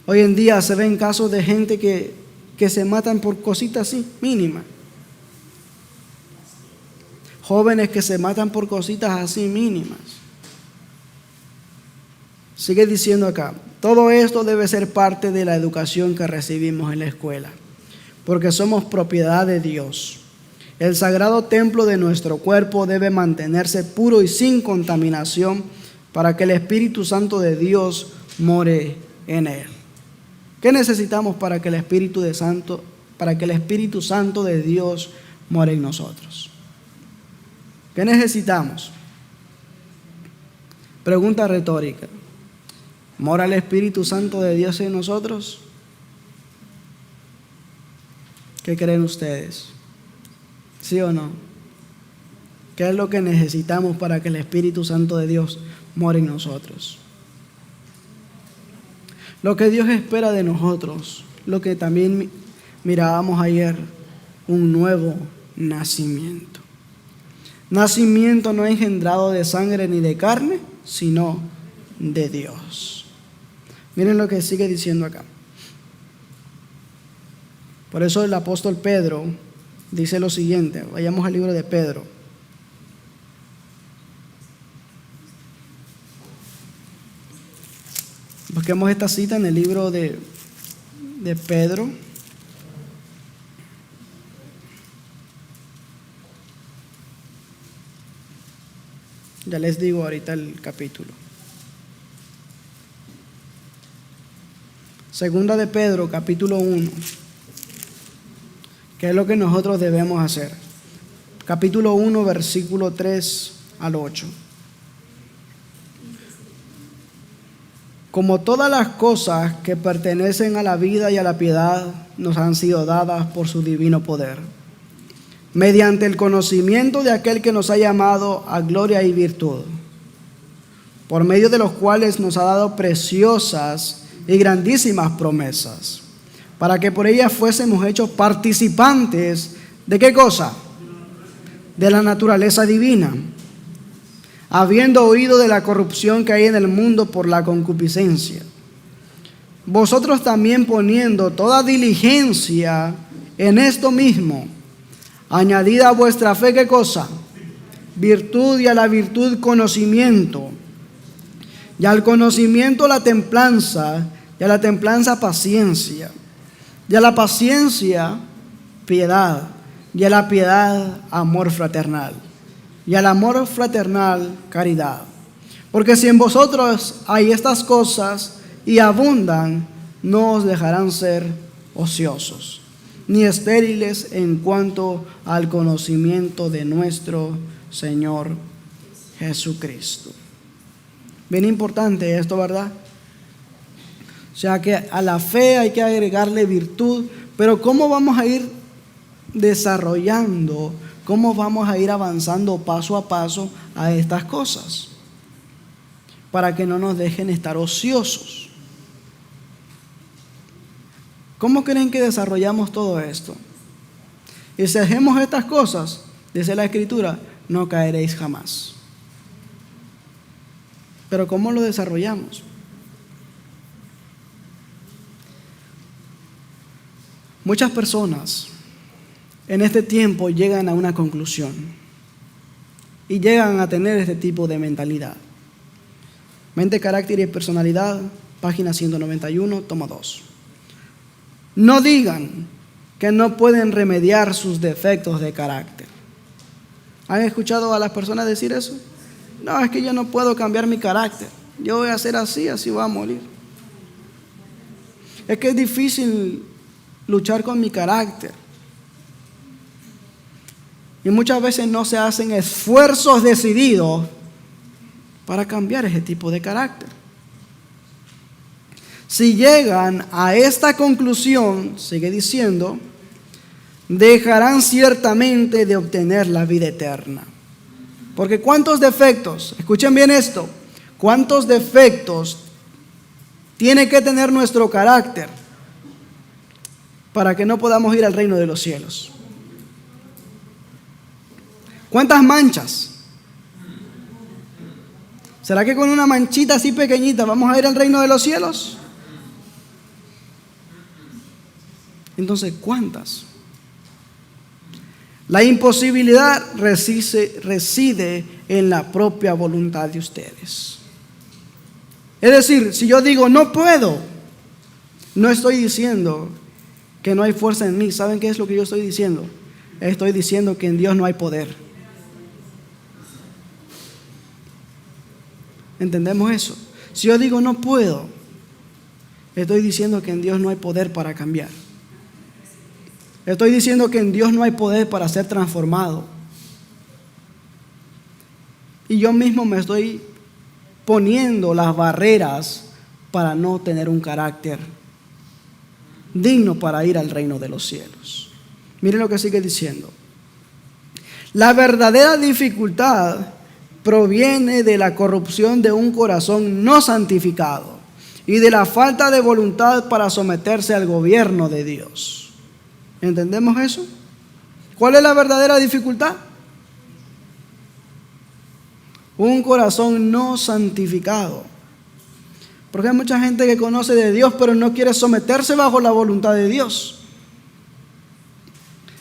Hoy en día se ven casos de gente que se matan por cositas así, mínimas. Jóvenes que se matan por cositas así mínimas. Sigue diciendo acá, todo esto debe ser parte de la educación que recibimos en la escuela, porque somos propiedad de Dios. El sagrado templo de nuestro cuerpo debe mantenerse puro y sin contaminación para que el Espíritu Santo de Dios more en él. ¿Qué necesitamos para que el Espíritu Santo de Dios more en nosotros? ¿Qué necesitamos? Pregunta retórica. ¿Mora el Espíritu Santo de Dios en nosotros? ¿Qué creen ustedes? ¿Sí o no? ¿Qué es lo que necesitamos para que el Espíritu Santo de Dios more en nosotros? Lo que Dios espera de nosotros, lo que también mirábamos ayer, un nuevo nacimiento. Nacimiento no engendrado de sangre ni de carne, sino de Dios. Miren lo que sigue diciendo acá. Por eso el apóstol Pedro dice lo siguiente. Vayamos al libro de Pedro. Busquemos esta cita en el libro de Pedro. Ya les digo ahorita el capítulo. Segunda de Pedro, capítulo 1. ¿Qué es lo que nosotros debemos hacer? Capítulo 1, versículo 3 al 8. Como todas las cosas que pertenecen a la vida y a la piedad nos han sido dadas por su divino poder, mediante el conocimiento de aquel que nos ha llamado a gloria y virtud, por medio de los cuales nos ha dado preciosas y grandísimas promesas, para que por ellas fuésemos hechos participantes ¿de qué cosa? De la naturaleza divina, habiendo oído de la corrupción que hay en el mundo por la concupiscencia. Vosotros también poniendo toda diligencia en esto mismo, añadida a vuestra fe ¿qué cosa? Virtud, y a la virtud conocimiento, y al conocimiento la templanza, y a la templanza paciencia, y a la paciencia piedad, y a la piedad amor fraternal, y al amor fraternal caridad. Porque si en vosotros hay estas cosas y abundan, no os dejarán ser ociosos, ni estériles en cuanto al conocimiento de nuestro Señor Jesucristo. Bien importante esto, ¿verdad? O sea que a la fe hay que agregarle virtud, pero ¿cómo vamos a ir desarrollando, cómo vamos a ir avanzando paso a paso a estas cosas? Para que no nos dejen estar ociosos. ¿Cómo creen que desarrollamos todo esto? Y si hacemos estas cosas, dice la Escritura, no caeréis jamás. Pero ¿cómo lo desarrollamos? Muchas personas en este tiempo llegan a una conclusión y llegan a tener este tipo de mentalidad. Mente, carácter y personalidad, página 191, toma 2. No digan que no pueden remediar sus defectos de carácter. ¿Han escuchado a las personas decir eso? No, es que yo no puedo cambiar mi carácter. Yo voy a ser así, así voy a morir. Es que es difícil luchar con mi carácter. Y muchas veces no se hacen esfuerzos decididos para cambiar ese tipo de carácter. Si llegan a esta conclusión, sigue diciendo, dejarán ciertamente de obtener la vida eterna. Porque ¿cuántos defectos? Escuchen bien esto. ¿Cuántos defectos tiene que tener nuestro carácter para que no podamos ir al reino de los cielos? ¿Cuántas manchas? ¿Será que con una manchita así pequeñita vamos a ir al reino de los cielos? Entonces, ¿cuántas? La imposibilidad reside en la propia voluntad de ustedes. Es decir, si yo digo no puedo, no estoy diciendo que no hay fuerza en mí. ¿Saben qué es lo que yo estoy diciendo? Estoy diciendo que en Dios no hay poder. ¿Entendemos eso? Si yo digo no puedo, estoy diciendo que en Dios no hay poder para cambiar. Estoy diciendo que en Dios no hay poder para ser transformado. Y yo mismo me estoy poniendo las barreras para no tener un carácter digno para ir al reino de los cielos. Miren lo que sigue diciendo. La verdadera dificultad proviene de la corrupción de un corazón no santificado y de la falta de voluntad para someterse al gobierno de Dios. ¿Entendemos eso? ¿Cuál es la verdadera dificultad? Un corazón no santificado. Porque hay mucha gente que conoce de Dios, pero no quiere someterse bajo la voluntad de Dios.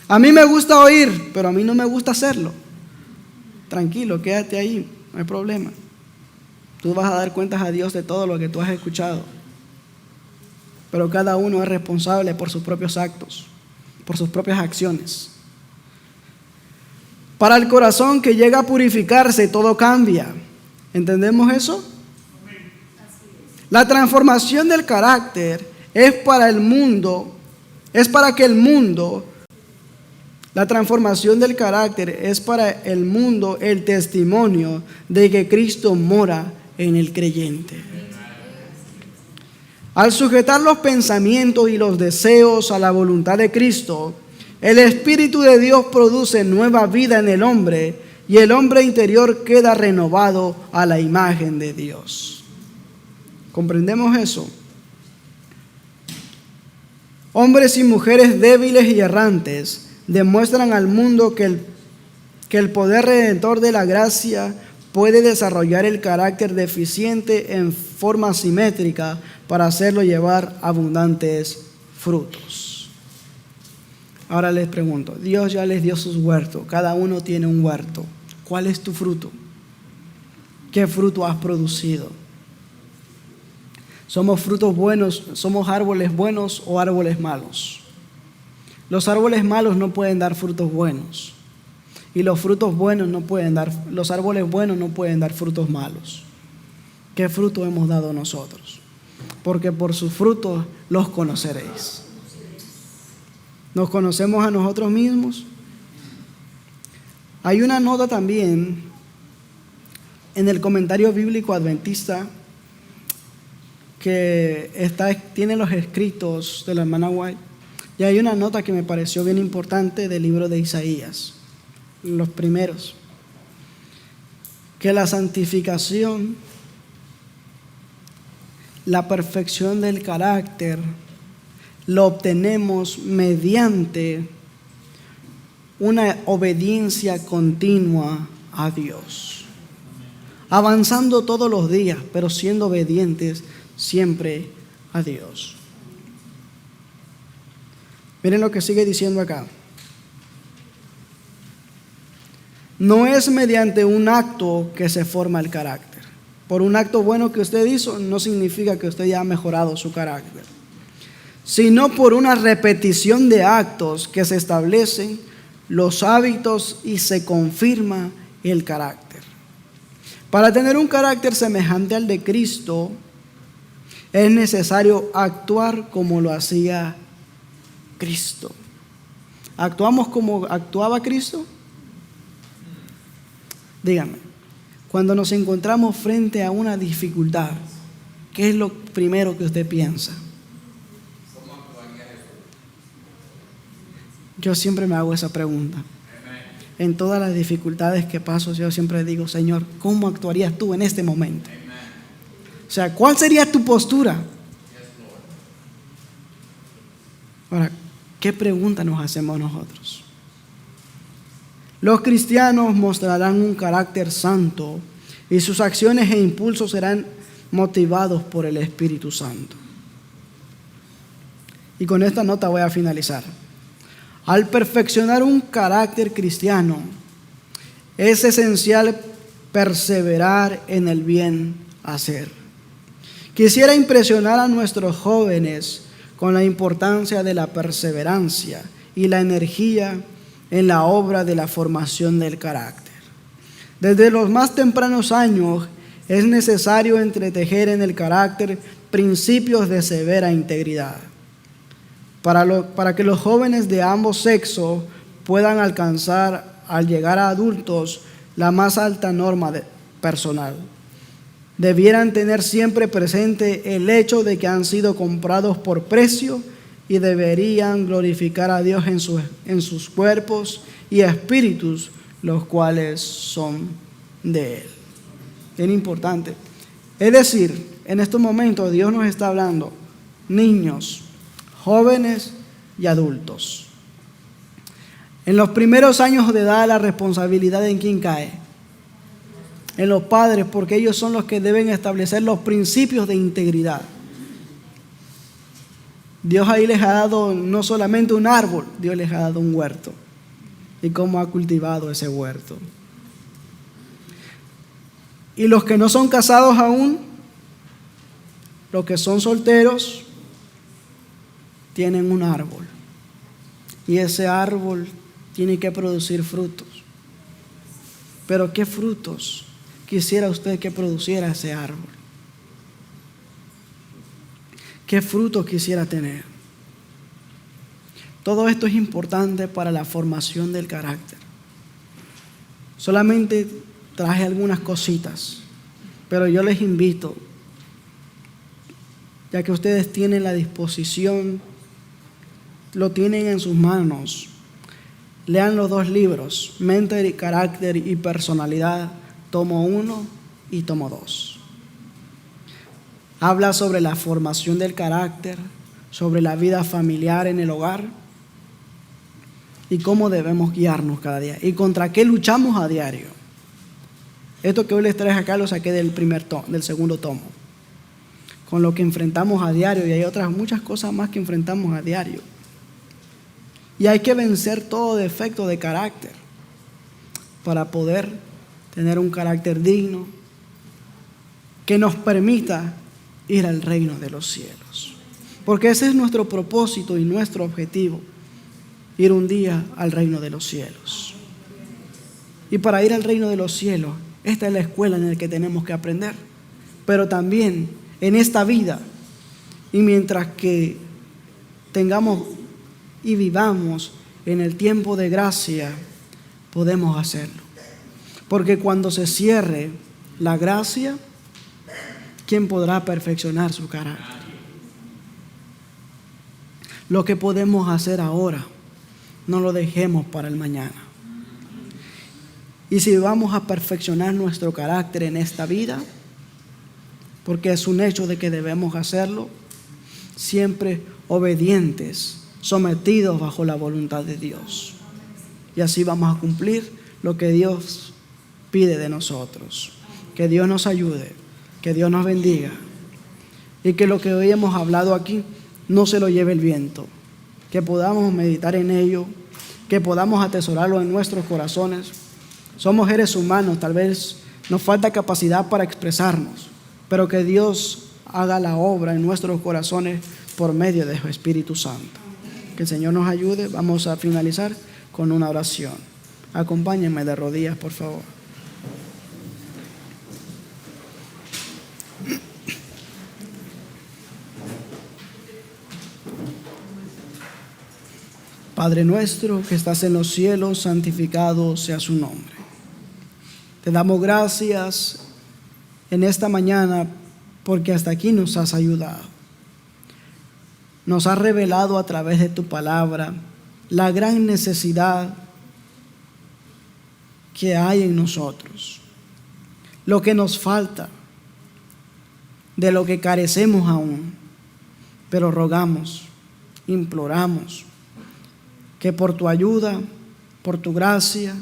A mí me gusta oír, pero a mí no me gusta hacerlo. Tranquilo, quédate ahí, no hay problema. Tú vas a dar cuentas a Dios de todo lo que tú has escuchado. Pero cada uno es responsable por sus propios actos, por sus propias acciones. Para el corazón que llega a purificarse, todo cambia. ¿Entendemos eso? La transformación del carácter es para el mundo, la transformación del carácter es para el mundo el testimonio de que Cristo mora en el creyente. Al sujetar los pensamientos y los deseos a la voluntad de Cristo, el Espíritu de Dios produce nueva vida en el hombre y el hombre interior queda renovado a la imagen de Dios. ¿Comprendemos eso? Hombres y mujeres débiles y errantes demuestran al mundo que el poder redentor de la gracia puede desarrollar el carácter deficiente en forma simétrica para hacerlo llevar abundantes frutos. Ahora les pregunto, Dios ya les dio sus huertos, cada uno tiene un huerto. ¿Cuál es tu fruto? ¿Qué fruto has producido? ¿Somos frutos buenos, somos árboles buenos o árboles malos? Los árboles malos no pueden dar frutos buenos. Y los árboles buenos no pueden dar frutos malos. ¿Qué fruto hemos dado nosotros? Porque por sus frutos los conoceréis. ¿Nos conocemos a nosotros mismos? Hay una nota también en el comentario bíblico adventista que tiene los escritos de la hermana White. Y hay una nota que me pareció bien importante del libro de Isaías, los primeros, que la santificación, la perfección del carácter, lo obtenemos mediante una obediencia continua a Dios, avanzando todos los días, pero siendo obedientes siempre a Dios. Miren lo que sigue diciendo acá. No es mediante un acto que se forma el carácter. Por un acto bueno que usted hizo, no significa que usted ya ha mejorado su carácter, sino por una repetición de actos que se establecen los hábitos y se confirma el carácter. Para tener un carácter semejante al de Cristo, es necesario actuar como lo hacía Cristo. ¿Actuamos como actuaba Cristo? Dígame, cuando nos encontramos frente a una dificultad, ¿qué es lo primero que usted piensa? Yo siempre me hago esa pregunta. En todas las dificultades que paso, yo siempre digo, Señor, ¿cómo actuarías tú en este momento? O sea, ¿cuál sería tu postura? Ahora, ¿qué pregunta nos hacemos nosotros? Los cristianos mostrarán un carácter santo y sus acciones e impulsos serán motivados por el Espíritu Santo. Y con esta nota voy a finalizar. Al perfeccionar un carácter cristiano, es esencial perseverar en el bien hacer. Quisiera impresionar a nuestros jóvenes con la importancia de la perseverancia y la energía en la obra de la formación del carácter. Desde los más tempranos años es necesario entretejer en el carácter principios de severa integridad, para que los jóvenes de ambos sexos puedan alcanzar al llegar a adultos la más alta norma personal. Debieran tener siempre presente el hecho de que han sido comprados por precio y deberían glorificar a Dios en sus cuerpos y espíritus, los cuales son de Él. Bien importante. Es decir, en estos momentos Dios nos está hablando, niños, jóvenes y adultos. En los primeros años de edad, la responsabilidad ¿en quién cae? en los padres, porque ellos son los que deben establecer los principios de integridad. Dios ahí les ha dado no solamente un árbol, Dios les ha dado un huerto. Y cómo ha cultivado ese huerto. Y los que no son casados aún, los que son solteros, tienen un árbol. Y ese árbol tiene que producir frutos. Pero ¿qué frutos quisiera usted que produciera ese árbol? ¿Qué frutos quisiera tener? Todo esto es importante para la formación del carácter. Solamente traje algunas cositas, pero yo les invito, ya que ustedes tienen la disposición, lo tienen en sus manos, lean los 2 libros, Mente, Carácter y Personalidad, tomo 1 y tomo 2. Habla sobre la formación del carácter, sobre la vida familiar en el hogar y cómo debemos guiarnos cada día y contra qué luchamos a diario. Esto que hoy les traje acá lo saqué del segundo tomo, con lo que enfrentamos a diario, y hay otras muchas cosas más que enfrentamos a diario. Y hay que vencer todo defecto de carácter para poder tener un carácter digno que nos permita ir al reino de los cielos. Porque ese es nuestro propósito y nuestro objetivo, ir un día al reino de los cielos. Y para ir al reino de los cielos, esta es la escuela en la que tenemos que aprender. Pero también en esta vida, y mientras que tengamos y vivamos en el tiempo de gracia, podemos hacerlo. Porque cuando se cierre la gracia, ¿quién podrá perfeccionar su carácter? Lo que podemos hacer ahora, no lo dejemos para el mañana. Y si vamos a perfeccionar nuestro carácter en esta vida, porque es un hecho de que debemos hacerlo, siempre obedientes, sometidos bajo la voluntad de Dios. Y así vamos a cumplir lo que Dios pide de nosotros. Que Dios nos ayude, que Dios nos bendiga y que lo que hoy hemos hablado aquí no se lo lleve el viento, que podamos meditar en ello, que podamos atesorarlo en nuestros corazones. Somos seres humanos, tal vez nos falta capacidad para expresarnos, pero que Dios haga la obra en nuestros corazones por medio de su Espíritu Santo. Que el Señor nos ayude. Vamos a finalizar con una oración. Acompáñenme de rodillas, por favor. Padre nuestro que estás en los cielos, santificado sea su nombre. Te damos gracias en esta mañana porque hasta aquí nos has ayudado. Nos has revelado a través de tu palabra la gran necesidad que hay en nosotros, lo que nos falta, de lo que carecemos aún, pero rogamos, imploramos que por tu ayuda, por tu gracia,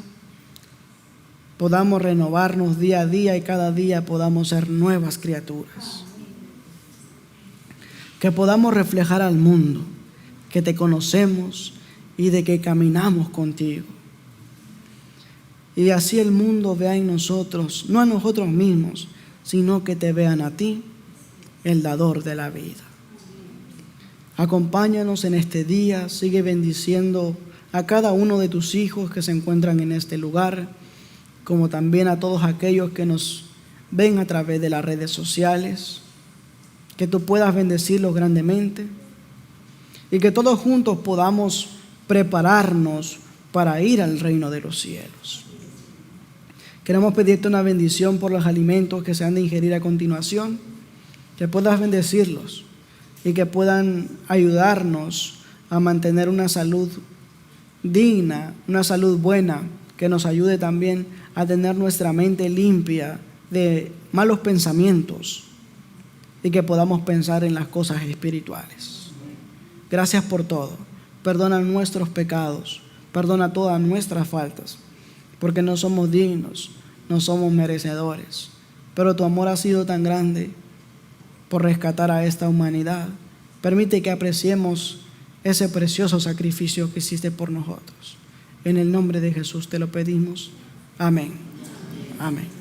podamos renovarnos día a día y cada día podamos ser nuevas criaturas. Que podamos reflejar al mundo que te conocemos y de que caminamos contigo. Y así el mundo vea en nosotros, no a nosotros mismos, sino que te vean a ti, el dador de la vida. Acompáñanos en este día, sigue bendiciendo a cada uno de tus hijos que se encuentran en este lugar, como también a todos aquellos que nos ven a través de las redes sociales, que tú puedas bendecirlos grandemente y que todos juntos podamos prepararnos para ir al reino de los cielos. Queremos pedirte una bendición por los alimentos que se han de ingerir a continuación, que puedas bendecirlos y que puedan ayudarnos a mantener una salud digna, una salud buena, que nos ayude también a tener nuestra mente limpia de malos pensamientos y que podamos pensar en las cosas espirituales. Gracias por todo. Perdona nuestros pecados, perdona todas nuestras faltas, porque no somos dignos no somos merecedores, pero tu amor ha sido tan grande por rescatar a esta humanidad. Permite que apreciemos ese precioso sacrificio que hiciste por nosotros. En el nombre de Jesús te lo pedimos. Amén. Amén.